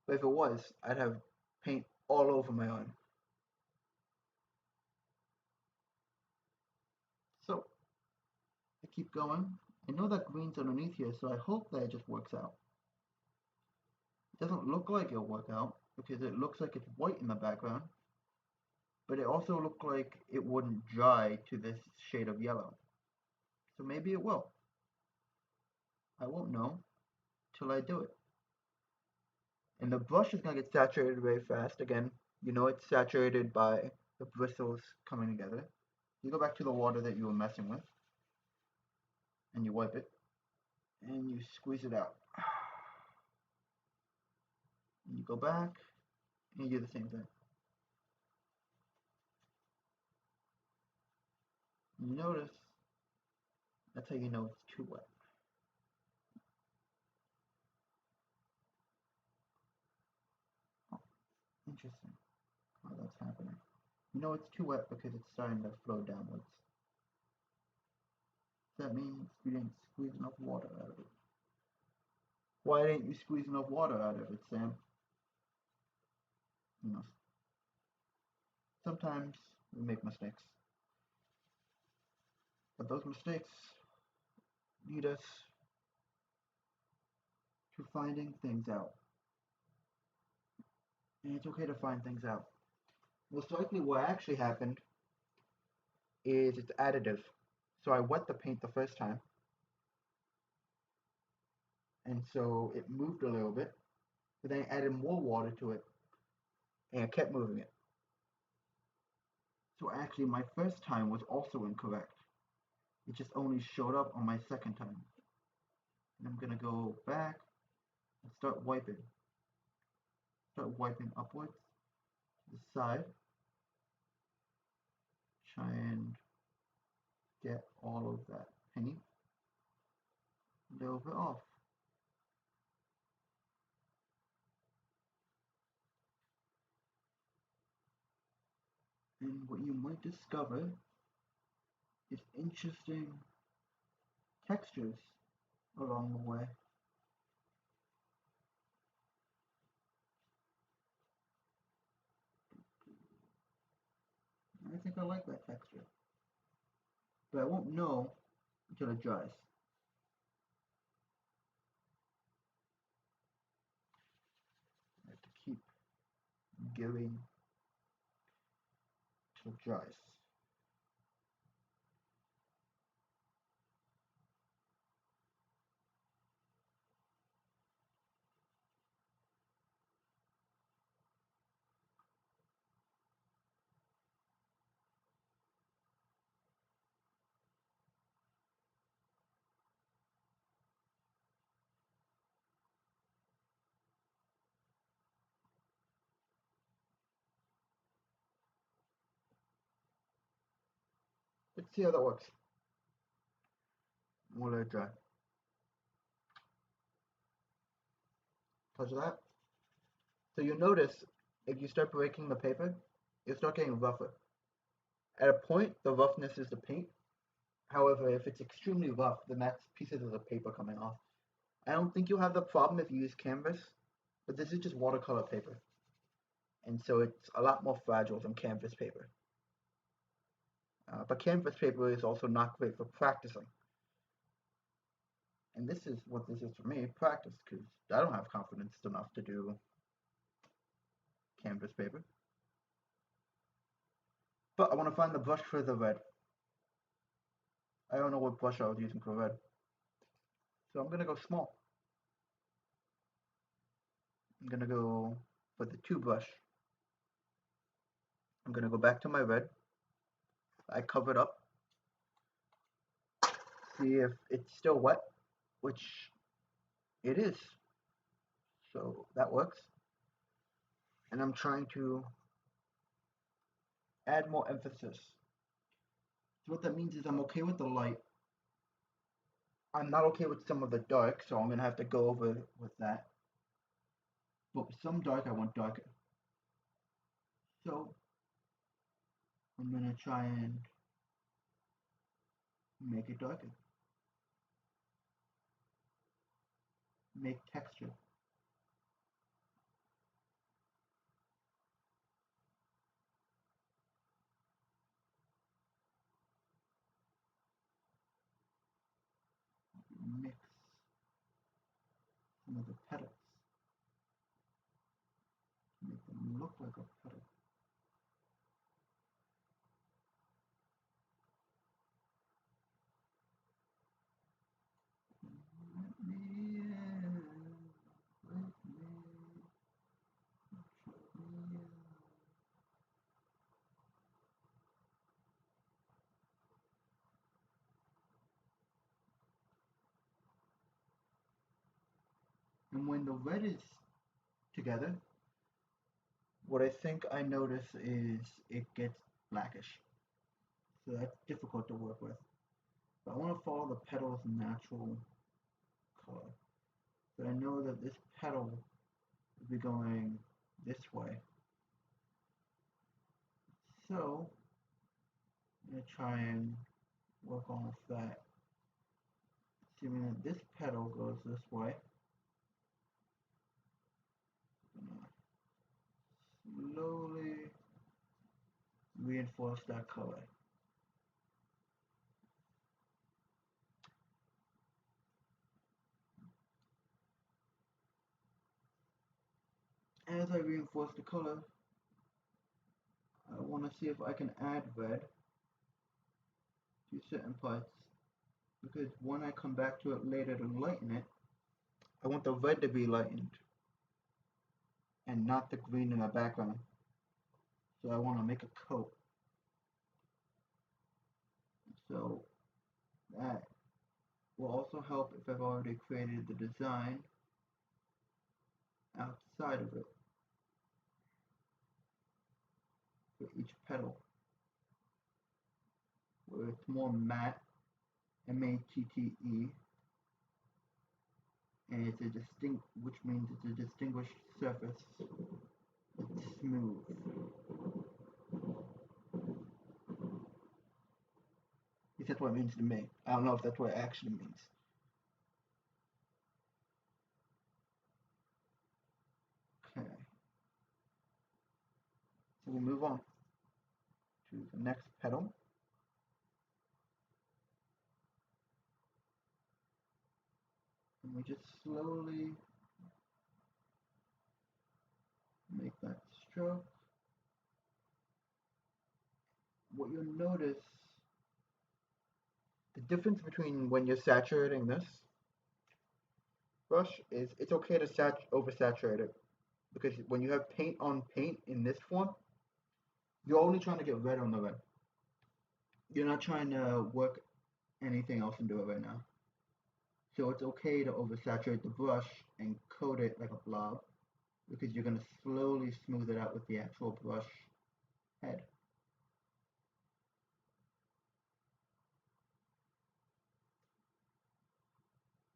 But if it was, I'd have paint all over my arm. So, I keep going. I know that green's underneath here, so I hope that it just works out. It doesn't look like it'll work out, because it looks like it's white in the background. But it also looked like it wouldn't dry to this shade of yellow. So maybe it will. I won't know till I do it. And the brush is going to get saturated very fast. Again, you know it's saturated by the bristles coming together. You go back to the water that you were messing with, and you wipe it, and you squeeze it out. And you go back, and you do the same thing. And you notice, that's how you know it's too wet. Oh, interesting how that's happening. You know it's too wet because it's starting to flow downwards. That means you didn't squeeze enough water out of it. Why didn't you squeeze enough water out of it, Sam? You know, sometimes we make mistakes. But those mistakes lead us to finding things out. And it's okay to find things out. Most likely what actually happened is it's additive. So I wet the paint the first time, and so it moved a little bit, but then I added more water to it, and I kept moving it. So actually my first time was also incorrect. It just only showed up on my second time. And I'm gonna go back and start wiping. Start wiping upwards to the side. Try and get all of that paint a little bit off. And what you might discover is interesting textures along the way. I think I like that texture. But I won't know until it dries. I have to keep giving till it dries. Let's see how that works. We'll let it dry. Touch that. So you'll notice if you start breaking the paper, it'll start getting rougher. At a point, the roughness is the paint. However, if it's extremely rough, then that's pieces of the paper coming off. I don't think you'll have the problem if you use canvas, but this is just watercolor paper. And so it's a lot more fragile than canvas paper. But canvas paper is also not great for practicing. And this is what this is for me, practice, because I don't have confidence enough to do canvas paper. But I want to find the brush for the red. I don't know what brush I was using for red. So I'm going to go small. I'm going to go for the 2 brush. I'm going to go back to my red. I cover it up. See if it's still wet, which it is. So that works. And I'm trying to add more emphasis. So what that means is I'm okay with the light. I'm not okay with some of the dark, so I'm going to have to go over with that. But with some dark, I want darker. So I'm going to try and make it darker. Make texture. Mix some of the petals. Make them look like a petal. Let me in, let me, let me in. And when the red is together, what I think I notice is it gets blackish. So that's difficult to work with. But I want to follow the petal's natural color. But I know that this petal will be going this way. So I'm going to try and work on with that. Assuming that this petal goes this way. Slowly reinforce that color. As I reinforce the color, I want to see if I can add red to certain parts, because when I come back to it later to lighten it, I want the red to be lightened and not the green in the background. So I want to make a coat. So that will also help if I've already created the design outside of it for each petal, where it's more matte, M-A-T-T-E, and it's a which means it's a distinguished surface. It's smooth. At least that's what it means to me. I don't know if that's what it actually means. Okay. So we move on to the next petal. And we just slowly make that stroke. What you'll notice, the difference between when you're saturating this brush is it's okay to oversaturate it, because when you have paint on paint in this form, you're only trying to get red on the red. You're not trying to work anything else into it right now. So it's okay to oversaturate the brush and coat it like a blob, because you're going to slowly smooth it out with the actual brush head.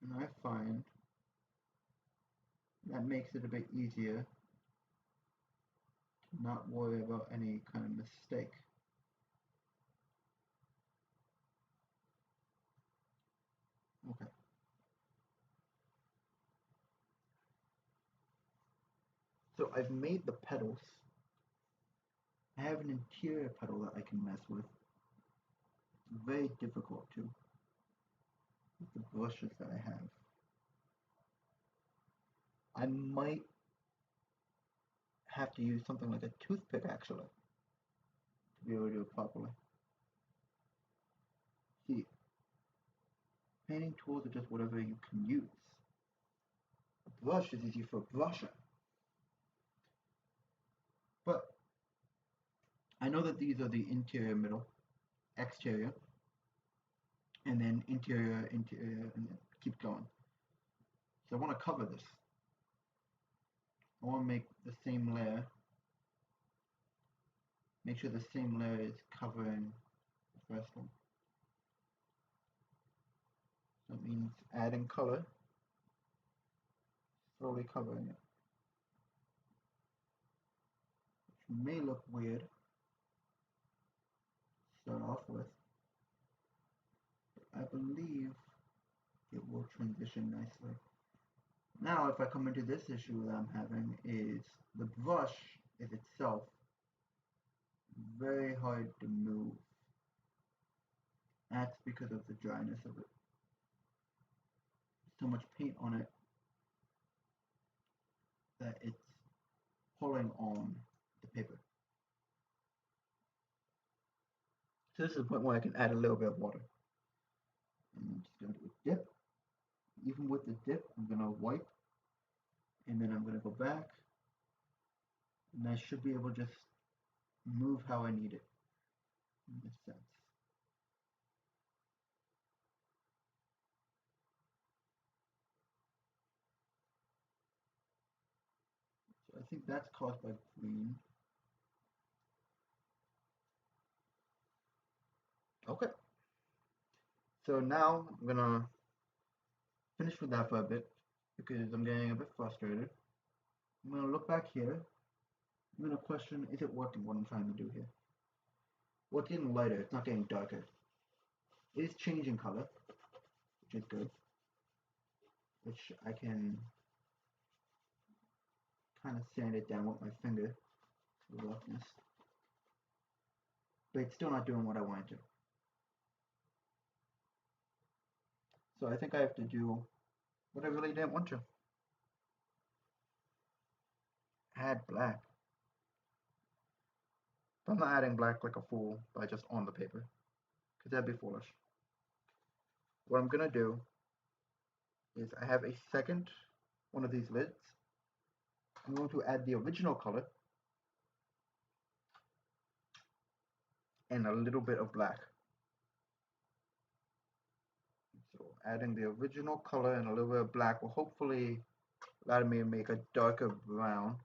And I find that makes it a bit easier to not worry about any kind of mistake. Okay. So I've made the petals. I have an interior petal that I can mess with. It's very difficult to with the brushes that I have. I might have to use something like a toothpick actually to be able to do it properly. See, painting tools are just whatever you can use. A brush is easy for brushing. But I know that these are the interior, middle, exterior, and then interior, interior, and then keep going. So I want to cover this. I want to make the same layer, make sure the same layer is covering the first one. So it means adding color, slowly covering it. Which may look weird to start off with, but I believe it will transition nicely. Now if I come into this issue that I'm having is the brush is itself very hard to move. That's because of the dryness of it. So much paint on it that it's pulling on the paper. So this is the point where I can add a little bit of water. And I'm just going to do a dip. Even with the dip, I'm going to wipe. And then I'm going to go back. And I should be able to just move how I need it in this sense. So I think that's caused by green. Okay. So now I'm going to finish with that for a bit because I'm getting a bit frustrated. I'm going to look back here. I'm going to question, is it working what I'm trying to do here? Well, it's getting lighter, it's not getting darker. It is changing color, which is good. Which I can kind of sand it down with my finger, the roughness. But it's still not doing what I want it to. So I think I have to do what I really didn't want to. Add black. But I'm not adding black like a fool by just on the paper, because that'd be foolish. What I'm going to do is I have a second one of these lids. I'm going to add the original color and a little bit of black. So adding the original color and a little bit of black will hopefully allow me to make a darker brown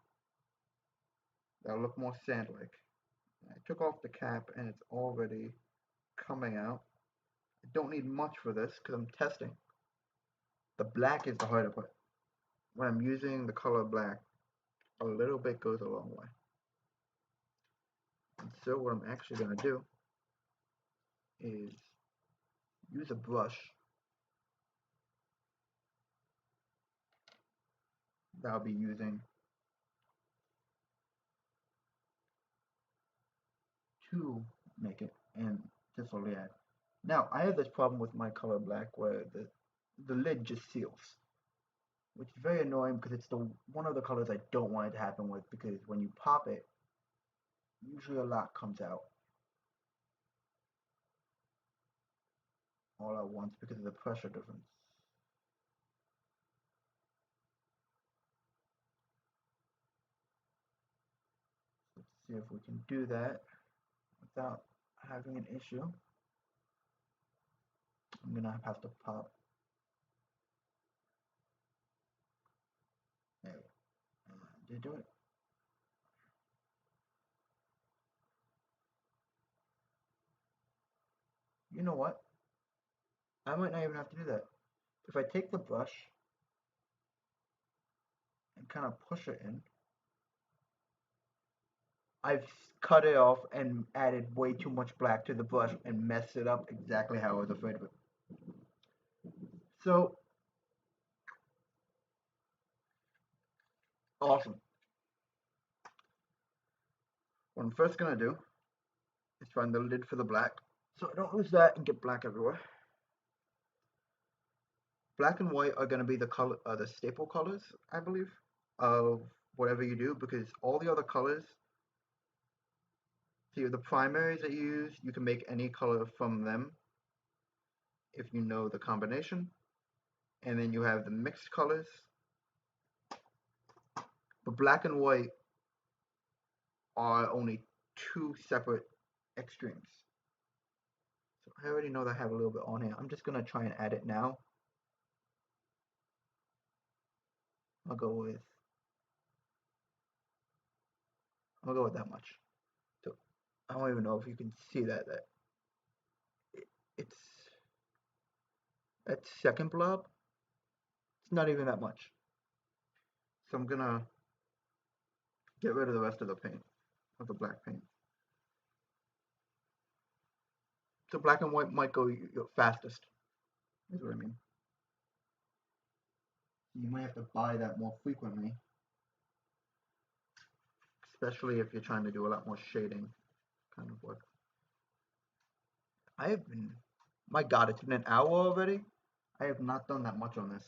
that'll look more sand-like. I took off the cap and it's already coming out. I don't need much for this because I'm testing. The black is the harder part. When I'm using the color black, a little bit goes a long way. And so what I'm actually going to do is use a brush that I'll be using to make it and to slowly add. Now, I have this problem with my color black where the lid just seals. which is very annoying because it's the one of the colors I don't want it to happen with, because when you pop it, usually a lot comes out all at once because of the pressure difference. Let's see if we can do that without having an issue. I'm gonna have to pop. There we go. Did it do it? You know what? I might not even have to do that. If I take the brush and kind of push it in, I've cut it off and added way too much black to the brush and messed it up exactly how I was afraid of it. So, awesome. What I'm first gonna do is find the lid for the black, so I don't lose that and get black everywhere. Black and white are gonna be the color, the staple colors, I believe, of whatever you do, because all the other colors, see the primaries that you use, you can make any color from them if you know the combination. And then you have the mixed colors. But black and white are only two separate extremes. So I already know that I have a little bit on here. I'm just gonna try and add it now. I'll go with that much. So I don't even know if you can see that it's that second blob. It's not even that much. So I'm gonna get rid of the rest of the paint, of the black paint. So black and white might go your fastest, is what I mean. You might have to buy that more frequently, especially if you're trying to do a lot more shading kind of work. I have been, my God, it's been an hour already. I have not done that much on this.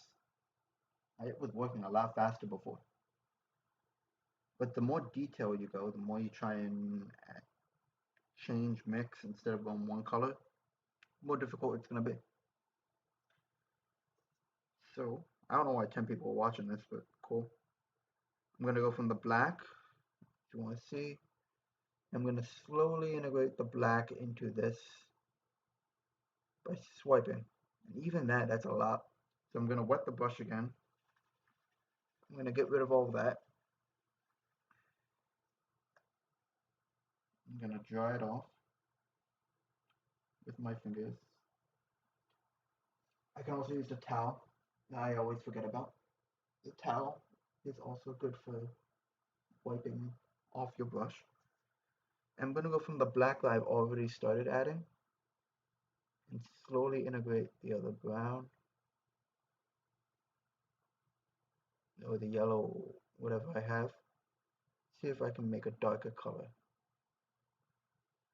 I was working a lot faster before. But the more detail you go, the more you try and change mix instead of going one color, the more difficult it's going to be. So, I don't know why 10 people are watching this, but cool. I'm going to go from the black, if you want to see. I'm going to slowly integrate the black into this by swiping. And even that's a lot. So I'm going to wet the brush again. I'm going to get rid of all of that. I'm going to dry it off with my fingers. I can also use the towel that I always forget about. The towel is also good for wiping off your brush. I'm going to go from the black that I've already started adding and slowly integrate the other brown or the yellow, whatever I have. See if I can make a darker color.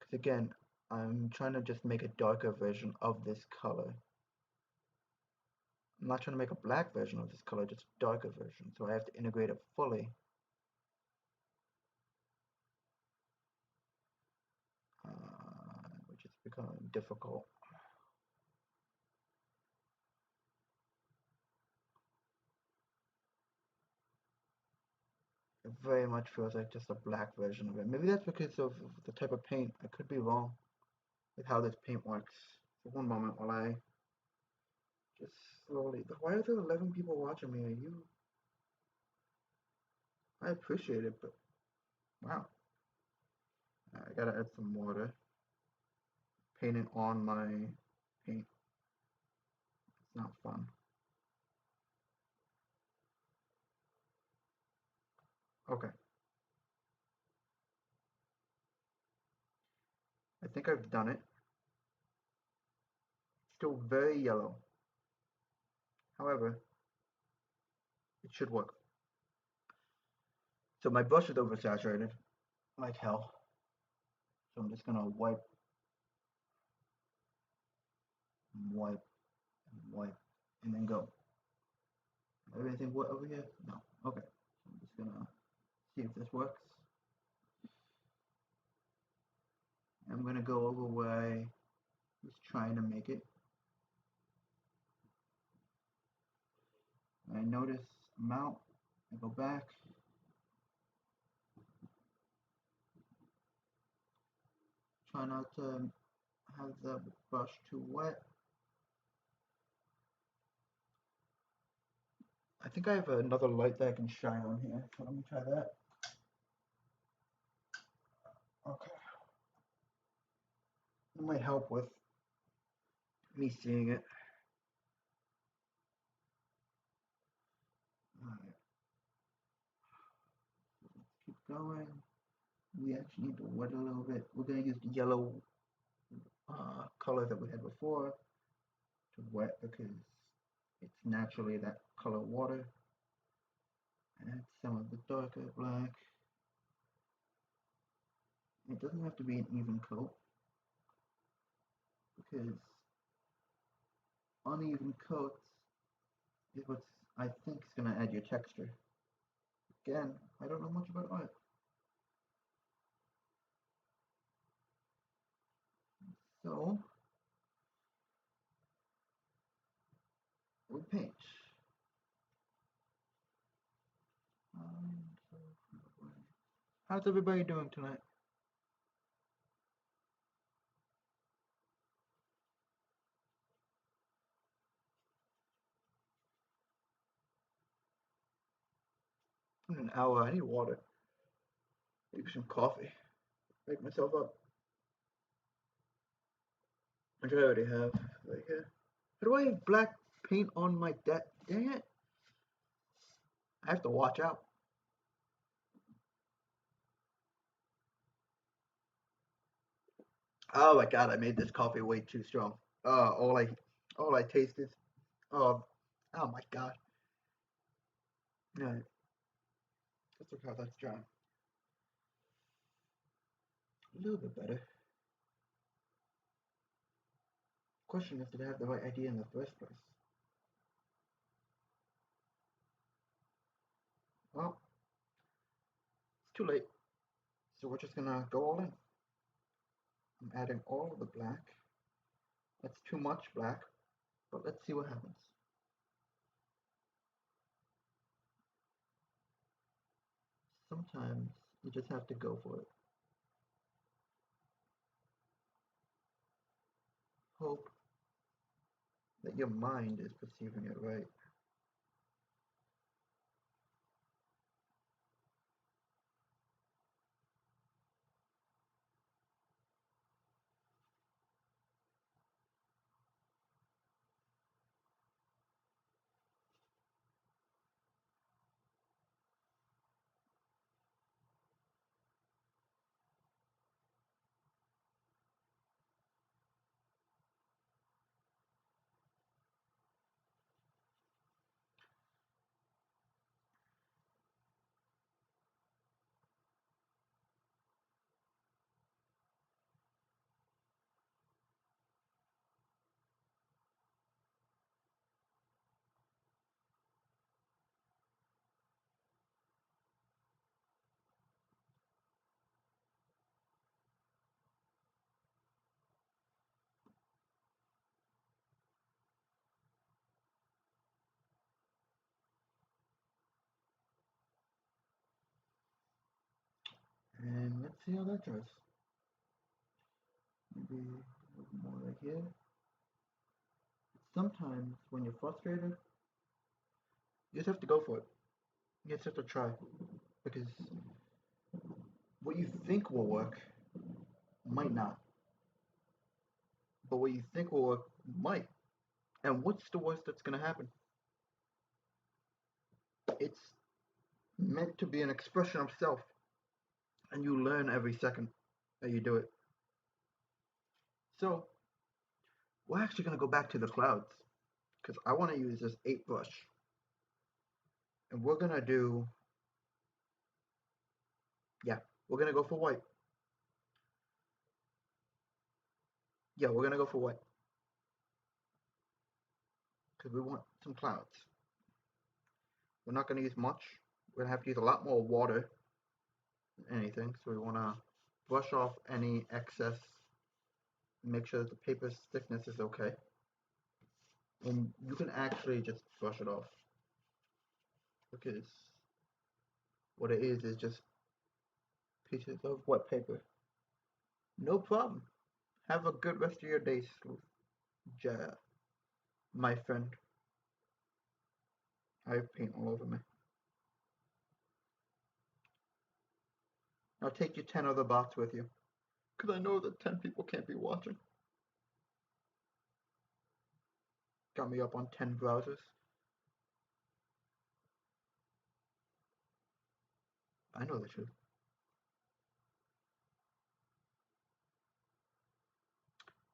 Because again, I'm trying to just make a darker version of this color. I'm not trying to make a black version of this color, just a darker version. So I have to integrate it fully. Which is becoming difficult. It very much feels like just a black version of it. Maybe that's because of the type of paint. I could be wrong with how this paint works. For one moment while I just slowly... Why are there 11 people watching me? Are you... I appreciate it, but... Wow. I gotta add some water. Painting on my paint. It's not fun. Okay. I think I've done it. Still very yellow. However, it should work. So my brush is oversaturated, like hell. So I'm just gonna wipe, wipe, wipe, and then go. Everything wet over here? No. Okay. I'm just gonna see if this works. I'm gonna go over where I was trying to make it. I notice amount. I go back. Try not to have the brush too wet. I think I have another light that I can shine on here. So let me try that. Okay. It might help with me seeing it. Alright. Let's keep going. We actually need to wet a little bit. We're gonna use the yellow color that we had before to wet because it's naturally that color water. Add some of the darker black. It doesn't have to be an even coat because uneven coats is what I think is going to add your texture. Again, I don't know much about art. So, we paint. How's everybody doing tonight? In an hour, I need water. Maybe some coffee. Wake myself up. Which I already have. Right here. How do I have black paint on my deck? Dang it. I have to watch out. Oh my god, I made this coffee way too strong. All I tasted. Oh, oh my god. Alright, let's look how that's dry. A little bit better. Question is, did I have the right idea in the first place? Well, it's too late. So we're just gonna go all in. I'm adding all of the black. That's too much black, but let's see what happens. Sometimes you just have to go for it. Hope that your mind is perceiving it right. And let's see how that goes. Maybe a little more right here. Sometimes when you're frustrated, you just have to go for it. You just have to try. Because what you think will work might not. But what you think will work might. And what's the worst that's going to happen? It's meant to be an expression of self. And you learn every second that you do it. So, we're actually going to go back to the clouds. Because I want to use this 8 brush. And we're going to do, yeah, we're going to go for white. Yeah, we're going to go for white. Because we want some clouds. We're not going to use much. We're going to have to use a lot more water than anything. So we want to brush off any excess, make sure that the paper's thickness is okay. And you can actually just brush it off, because what it is just pieces of wet paper. No problem. Have a good rest of your day, Sleuth. Ja, my friend. I have paint all over me. Now take your 10 other bots with you, because I know that 10 people can't be watching. Got me up on 10 browsers. I know the truth.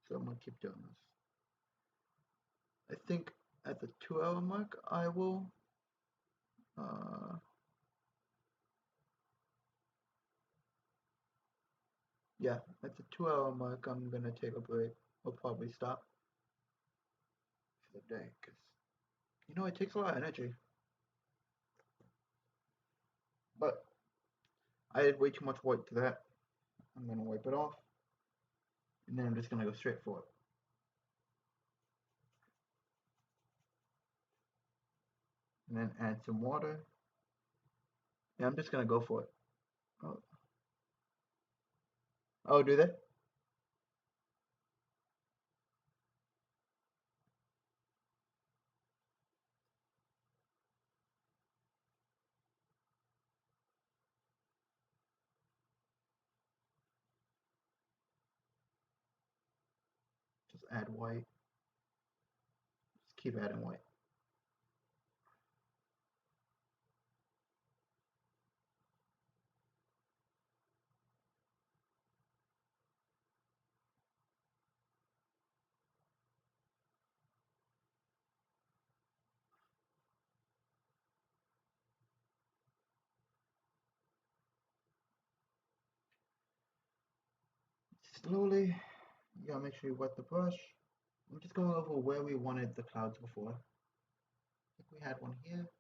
So I'm gonna keep doing this. I think at the 2 hour mark, I will. Yeah, at the 2 hour mark, I'm gonna take a break. We'll probably stop for the day, because it takes a lot of energy. But I added way too much white to that. I'm gonna wipe it off, and then I'm just gonna go straight for it. And then add some water. Yeah, I'm just gonna go for it. Oh, oh, do they? Just add white. Just keep adding white. Slowly, you gotta make sure you wet the brush. I'm just going over where we wanted the clouds before. I think we had one here.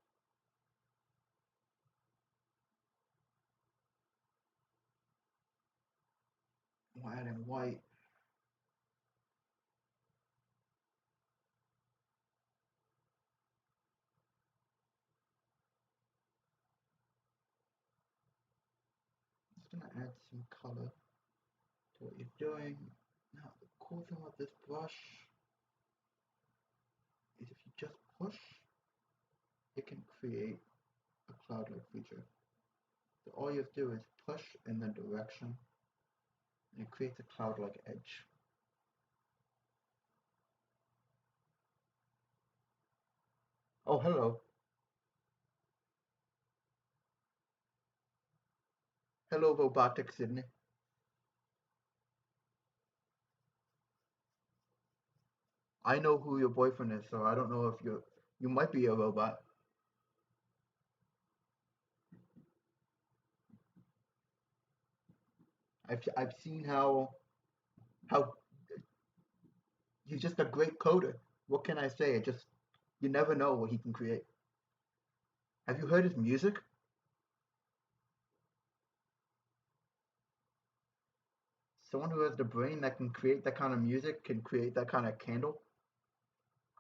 We're adding white. Just gonna add some color to what you're doing. Now, the cool thing about this brush is if you just push, it can create a cloud-like feature. So all you have to do is push in the direction, and it creates a cloud-like edge. Oh, hello. Hello, Robotic Sydney. I know who your boyfriend is, so I don't know if you might be a robot. I've seen how he's just a great coder. What can I say? You never know what he can create. Have you heard his music? Someone who has the brain that can create that kind of music can create that kind of candle.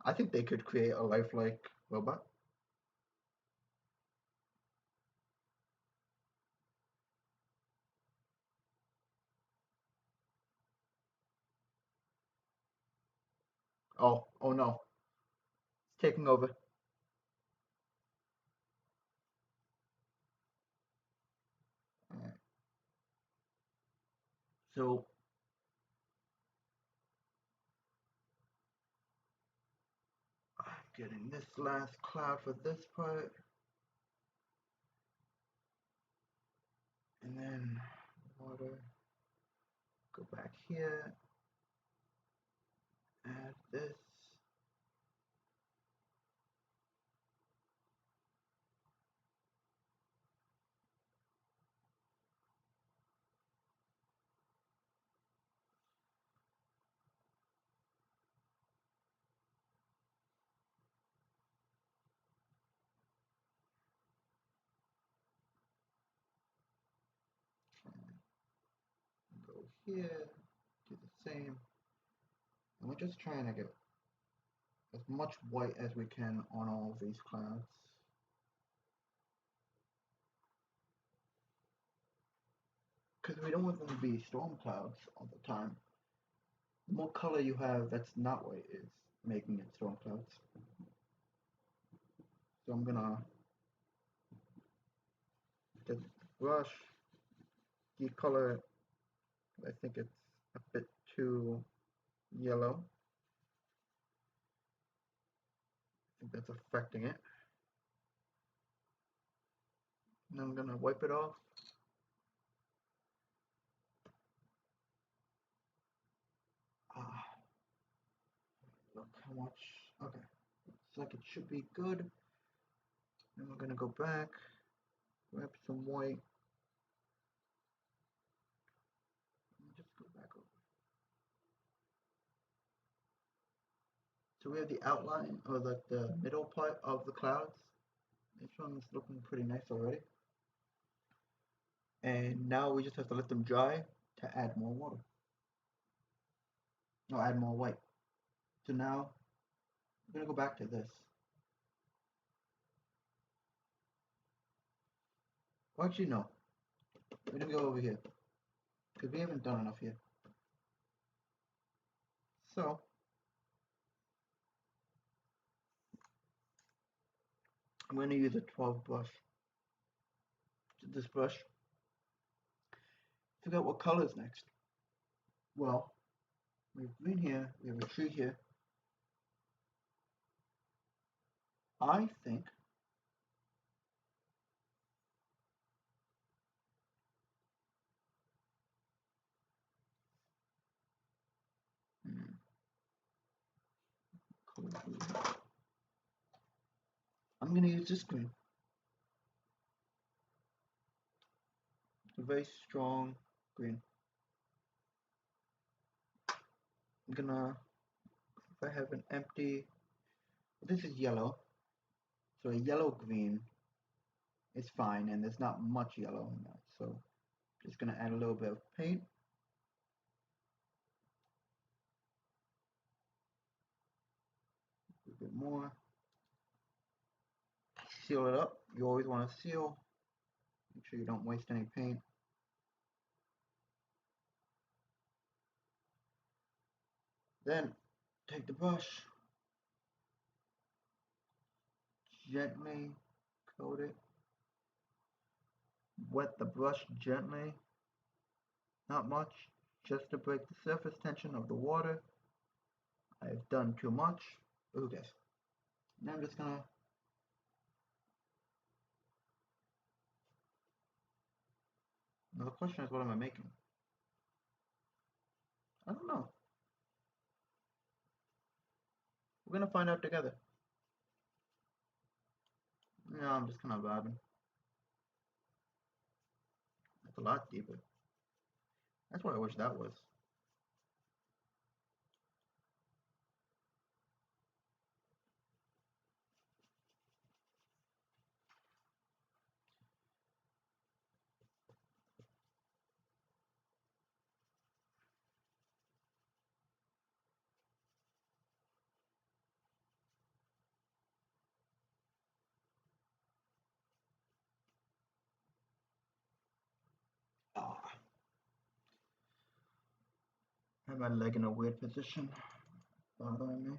I think they could create a lifelike robot. Oh no, it's taking over. Alright. So I'm getting this last cloud for this part, and then water. Go back here. Add this. here, do the same. And we're just trying to get as much white as we can on all of these clouds. Because we don't want them to be storm clouds all the time. The more color you have that's not white is making it storm clouds. So I'm gonna just brush, decolor it. I think it's a bit too yellow. I think that's affecting it. And I'm gonna wipe it off. Ah, look how much. Okay, looks like it should be good. Then we're gonna go back, grab some white, and just go back over. So we have the outline, or the middle part of the clouds. This one's looking pretty nice already. And now we just have to let them dry to add more water. No, add more white. So now we're gonna go back to this. Well, actually no. We're gonna go over here because we haven't done enough here. So I'm gonna use a 12 brush. This brush. Figure out what color's next. Well, we have green here. We have a tree here. I think I'm gonna use this green. A very strong green. I'm gonna, if I have an empty, this is yellow, so a yellow green is fine, and there's not much yellow in that, so just gonna add a little bit of paint. A bit more. Seal it up. You always want to seal. Make sure you don't waste any paint. Then take the brush, gently coat it. Wet the brush gently, not much, just to break the surface tension of the water. I've done too much. Ooh, guys. Now I'm just gonna now the question is, what am I making? I don't know. We're gonna find out together. Yeah, I'm just kind of vibing. That's a lot deeper. That's what I wish that was. Ah, I have my leg in a weird position, bothering me.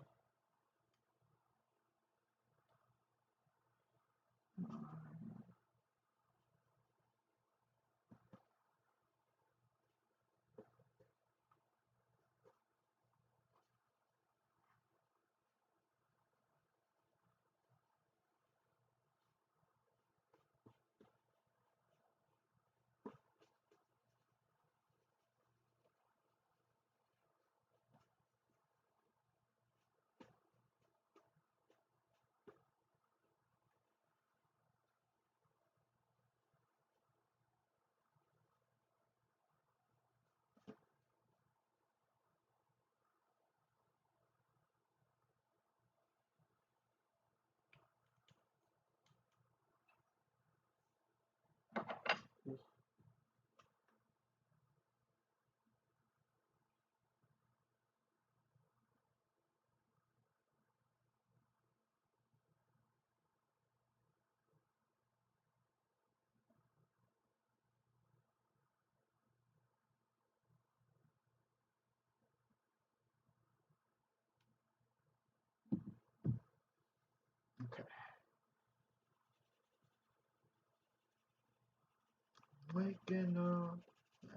waking up,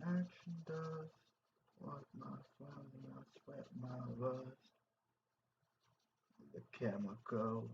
action dust. Walk my phone, I sweat my rust. The chemicals.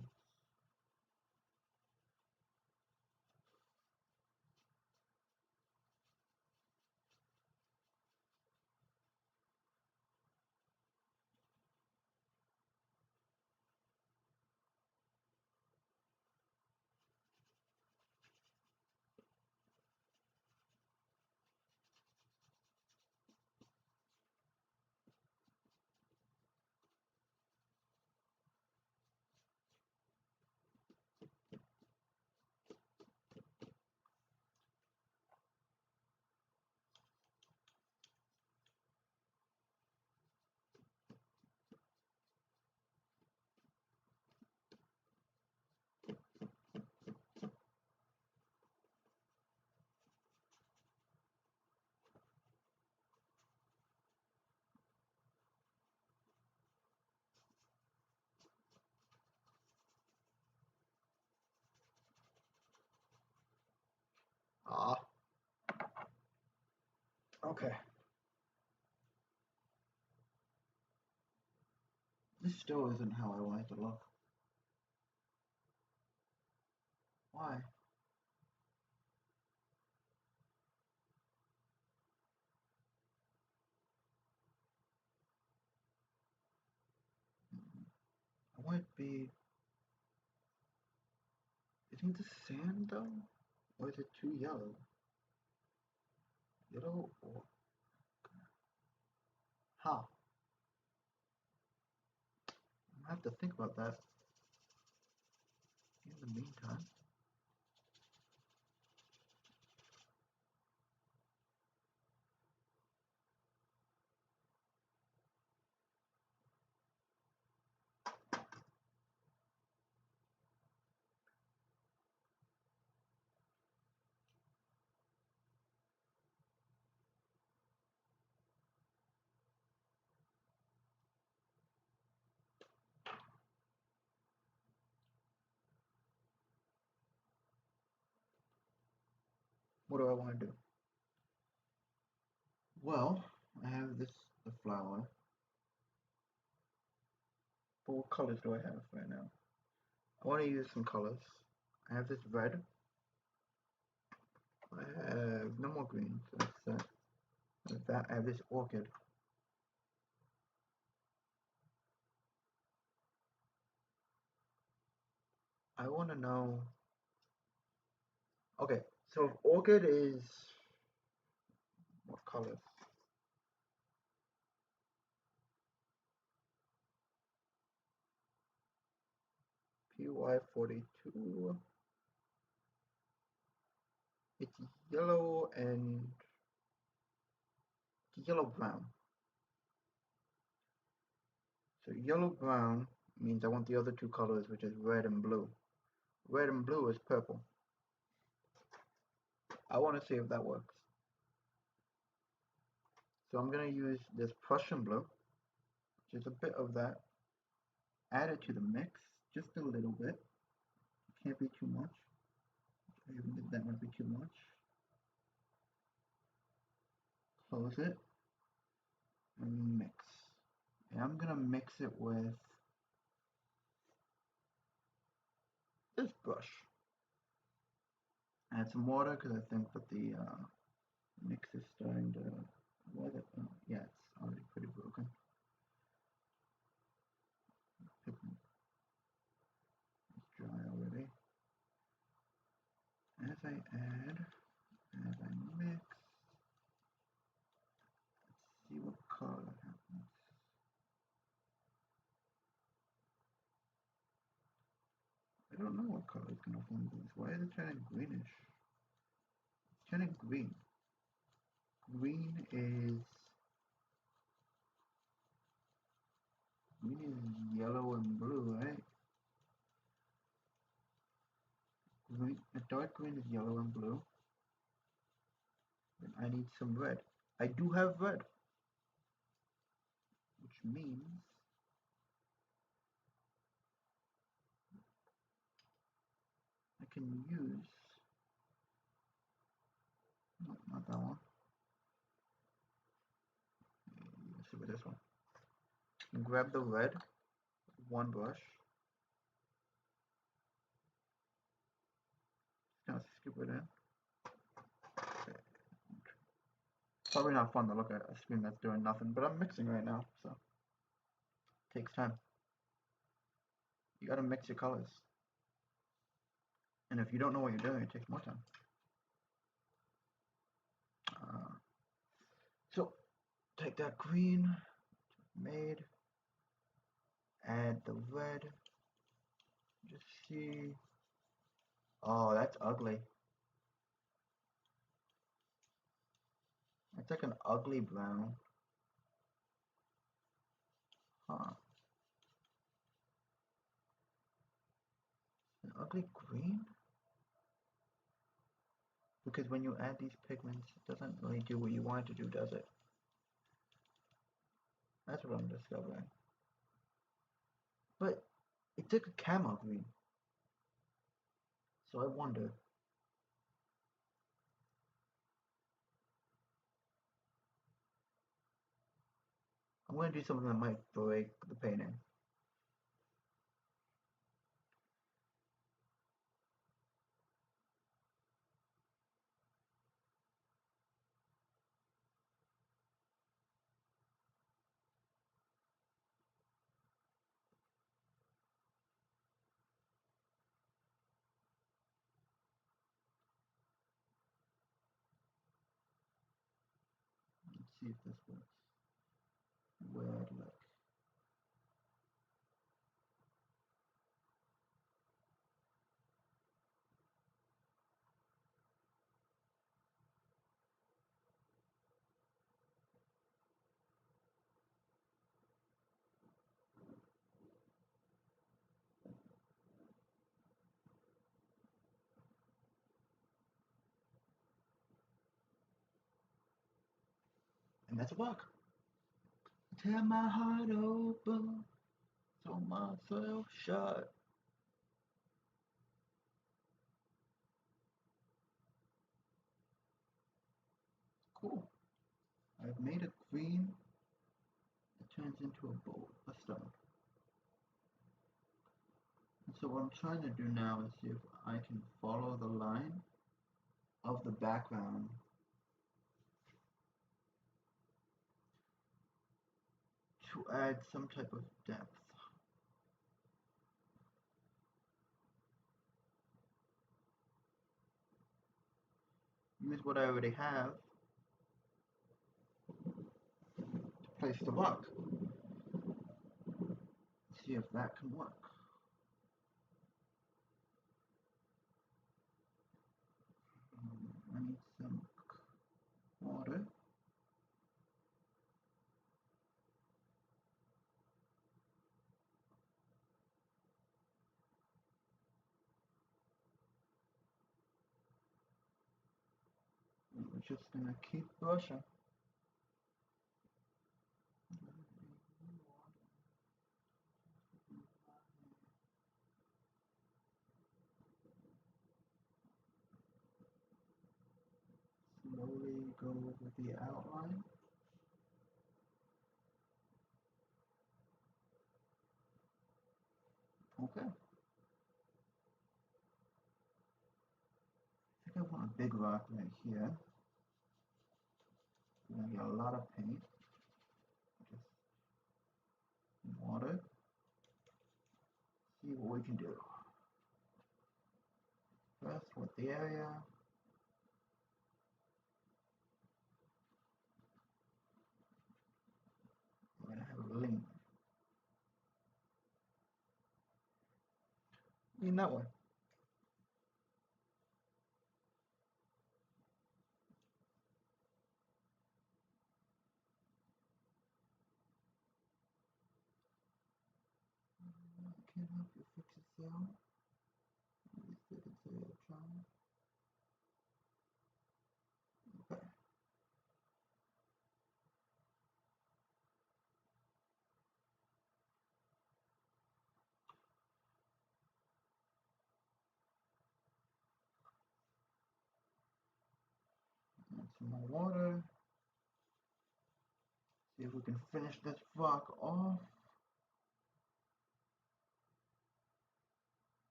Ah, okay. This still isn't how I want it to look. Why? I want it to be. Isn't this sand though? Or is it too yellow? Yellow or. Huh. I have to think about that in the meantime. What do I want to do? Well, I have this, the flower. But what colors do I have right now? I want to use some colors. I have this red. I have no more green, so that's that. With that, I have this orchid. I want to know. Okay, so if orchid is what colors? PY42. It's yellow and yellow brown. So yellow brown means I want the other two colors, which is red and blue. Red and blue is purple. I want to see if that works. So I'm going to use this Prussian blue, just a bit of that. Add it to the mix, just a little bit. It can't be too much. I even think that might be too much. Close it and mix. And I'm going to mix it with this brush. Add some water because I think that the mix is starting to weather. Yeah, it's already pretty broken. It's dry already. As I add, as I mix, let's see what color happens. I don't know what color is gonna form this. Why is it turning greenish? It's turning green. Green is yellow and blue, right? Green, a dark green is yellow and blue. Then I need some red. I do have red, which means I can use, not Not that one. Let's see with this one. And grab the red, one brush. Just gonna scoop it in. Okay. Probably not fun to look at a screen that's doing nothing, but I'm mixing right now, so it takes time. You gotta mix your colors. And if you don't know what you're doing, it takes more time. So take that green, made, add the red, just see. Oh, that's ugly. It's like an ugly brown. Huh. An ugly green? Because when you add these pigments, it doesn't really do what you want it to do, does it? That's what I'm discovering. But it took a camo green. So I wonder. I'm going to do something that might break the painting. Let's see if this works. Weird look. And that's a bug. Tear my heart open, throw myself shut. Cool. I've made a green that turns into a stone. And so what I'm trying to do now is see if I can follow the line of the background to add some type of depth. Use what I already have to place the rock. See if that can work. I need some water. We're just gonna keep brushing. Slowly go with the outline. Okay. I think I want a big rock right here. We're gonna get a lot of paint. Just water. See what we can do. First with the area. We're gonna have a lean that way. I can't help you fix yourself. At least they can say you're trying. Okay. water. See if we can finish this rock off.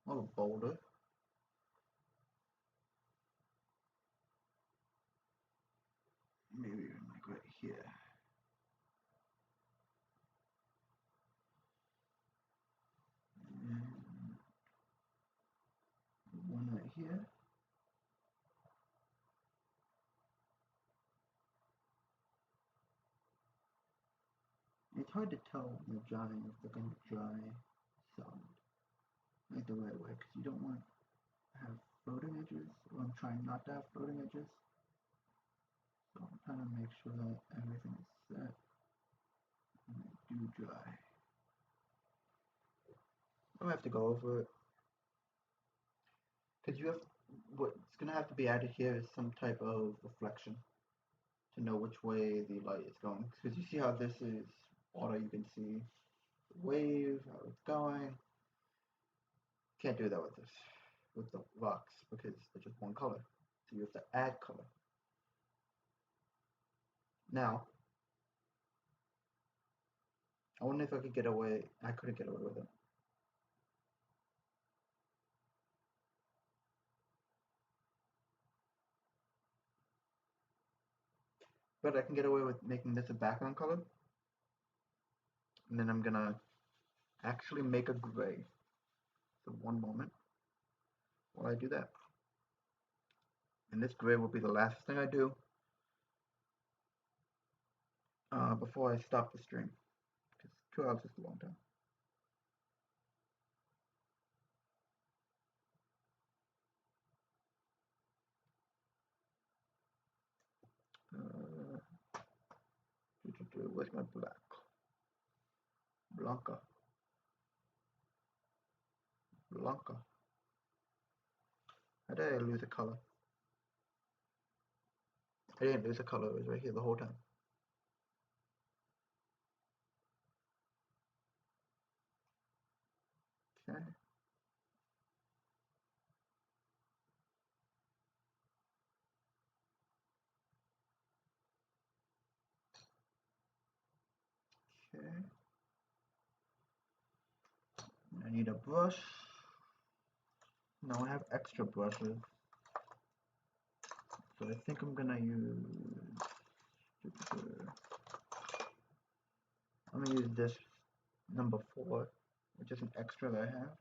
Oh, boulder. Maybe even like right here. And one right here. It's hard to tell when they're drying if they're going to dry solid. Like the right way, because you don't want to have floating edges, or I'm trying not to have floating edges. So I'm trying to make sure that everything is set and they do dry. I'm gonna have to go over it. Because you have, what's gonna have to be added here is some type of reflection to know which way the light is going. Because you see how this is water, you can see the wave, how it's going. Can't do that with this, with the rocks, because they're just one color. So you have to add color. Now, I wonder if I could get away. I couldn't get away with it. But I can get away with making this a background color. And then I'm gonna actually make a gray. So one moment while I do that. And this gray will be the last thing I do before I stop the stream. Because 2 hours is a long time. Where's my black? Blanca. Blanca. How did I lose a color? I didn't lose a color, it was right here the whole time. Okay. Okay. I need a brush. Now I have extra brushes. So I think I'm gonna use this number 4, which is an extra that I have.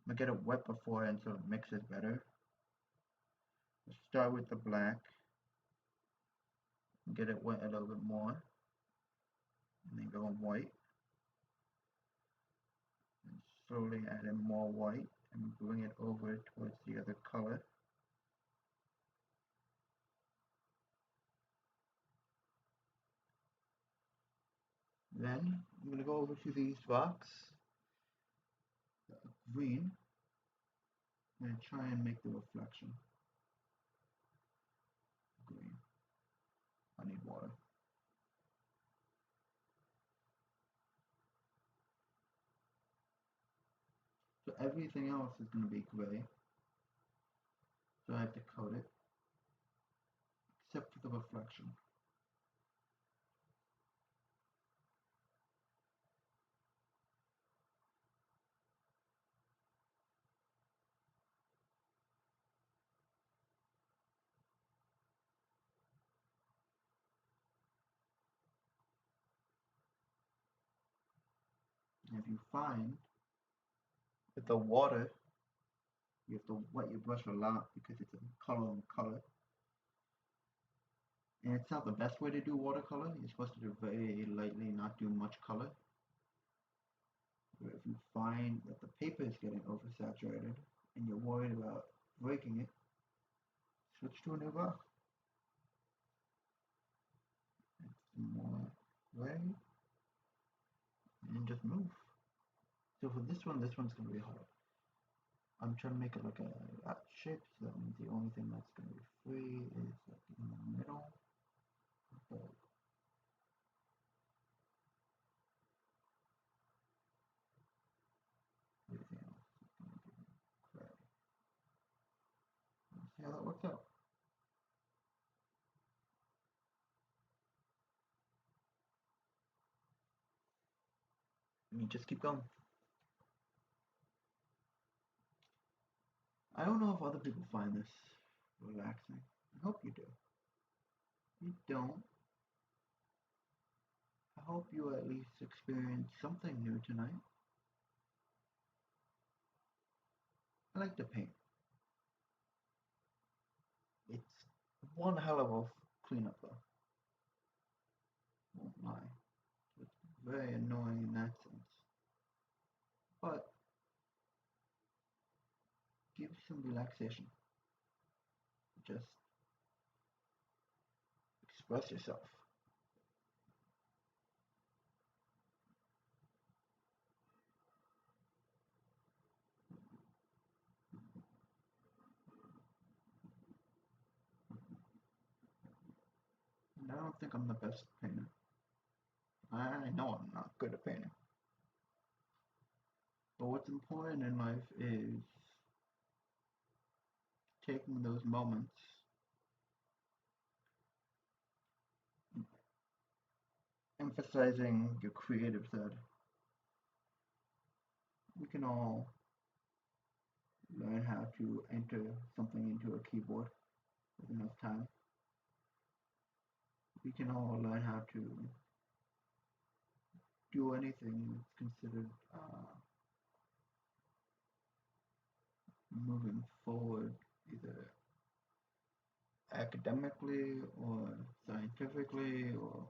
I'm gonna get it wet beforehand so it mixes better. Let's start with the black. Get it wet a little bit more. And then go on white. And slowly add in more white and bring it over towards the other color. Then I'm gonna go over to these rocks. Green. I'm gonna try and make the reflection. Green. I need water. So everything else is going to be gray. So I have to coat it, except for the reflection. And if you find that the water, you have to wet your brush a lot because it's a color on color. And it's not the best way to do watercolor. You're supposed to do very lightly, not do much color. But if you find that the paper is getting oversaturated and you're worried about breaking it, switch to a new rock. It's more gray and just move. So for this one's going to be hard. I'm trying to make it like a shape, so that means the only thing that's going to be free is like in the middle. See how that works out. You just keep going. I don't know if other people find this relaxing. I hope you do. If you don't, I hope you at least experience something new tonight. I like to paint. It's one hell of a cleanup though. Won't lie. It's very annoying in that sense. But gives some relaxation. Just express yourself. And I don't think I'm the best painter. I know I'm not good at painting. But what's important in life is taking those moments, emphasizing your creative side. We can all learn how to enter something into a keyboard with enough time. We can all learn how to do anything that's considered moving forward, either academically or scientifically or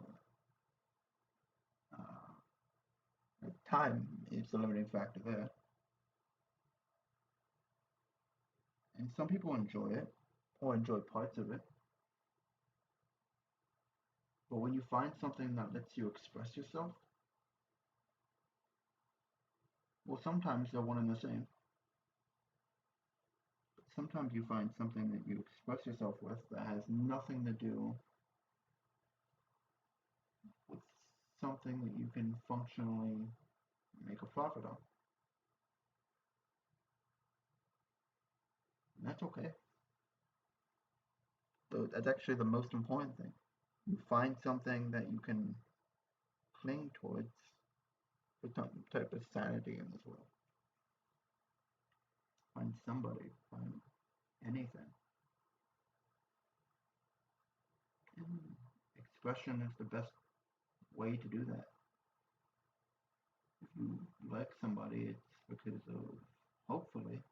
time is the limiting factor there. And some people enjoy it or enjoy parts of it. But when you find something that lets you express yourself, well, sometimes they're one and the same. But sometimes you find something that you express yourself with that has nothing to do with something that you can functionally make a profit on. And that's okay. So that's actually the most important thing. You find something that you can cling towards for some type of sanity in this world. Find somebody, find anything. And expression is the best way to do that. If you like somebody, it's because of, hopefully,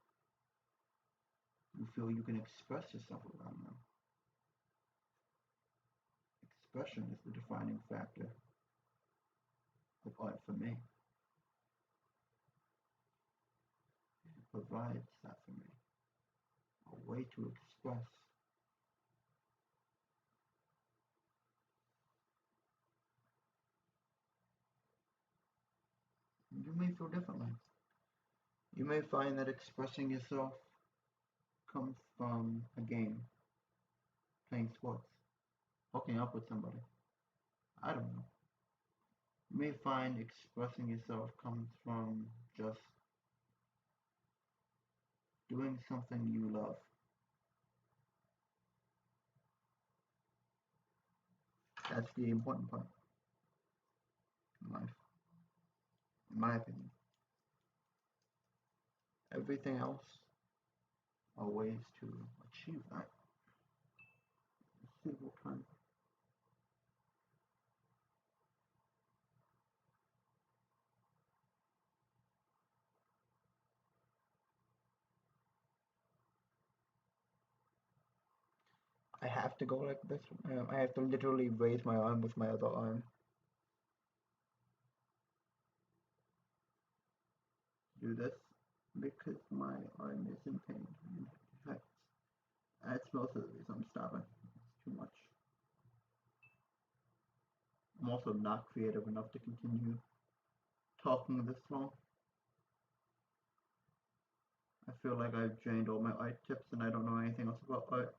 you feel you can express yourself around them. Expression is the defining factor of art for me. It provides that for me. A way to express. You may feel differently. You may find that expressing yourself comes from a game, playing sports, hooking up with somebody. I don't know. You may find expressing yourself comes from just doing something you love. That's the important part in life, in my opinion. Everything else are ways to achieve that. Suitable time. I have to go like this. I have to literally raise my arm with my other arm. Do this because my arm is in pain. And it hurts. That's most of the reason I'm stopping. It's too much. I'm also not creative enough to continue talking this long. I feel like I've drained all my art tips and I don't know anything else about art.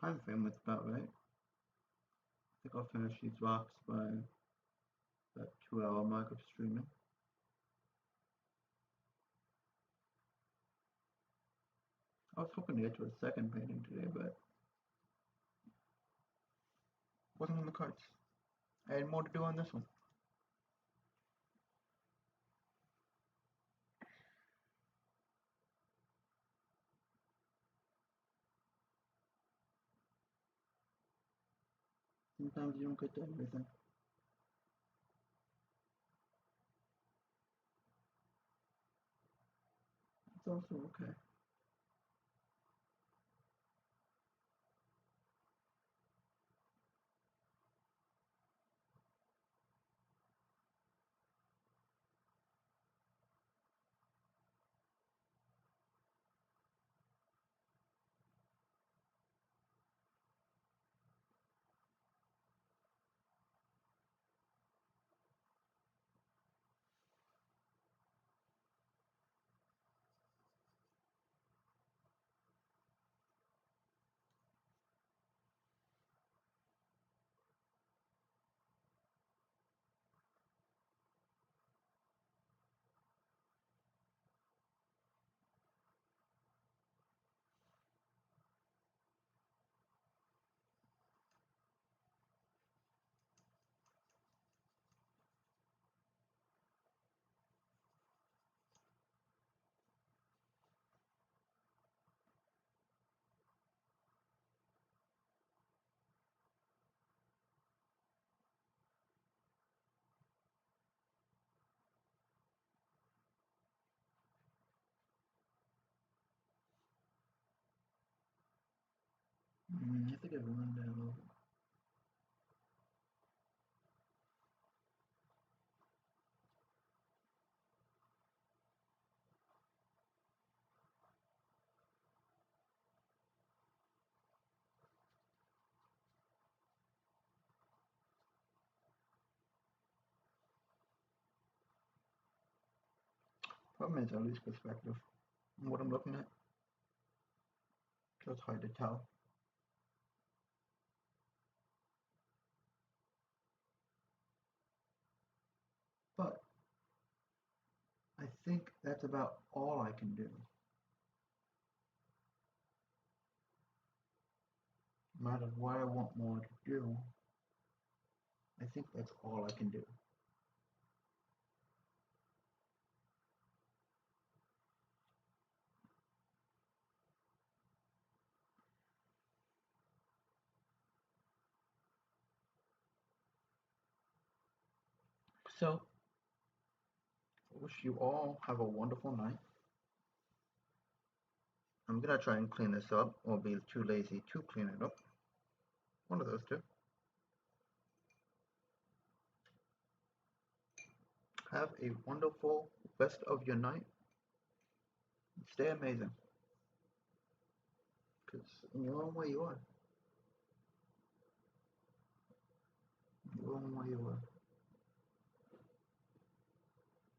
time frame with about right. I think I'll finish these rocks by that 2 hour mark of streaming. I was hoping to get to a second painting today, but wasn't on the cards. I had more to do on this one. Sometimes you don't get to everything. It's also okay. I think I've run down a little bit. Problem is, I lose perspective on what I'm looking at, so it's hard to tell. But I think that's about all I can do. No matter what I want more to do, I think that's all I can do. So, I wish you all have a wonderful night. I'm gonna try and clean this up, or be too lazy to clean it up. One of those two. Have a wonderful rest of your night. Stay amazing. Because in your own way you are. In your own way you are.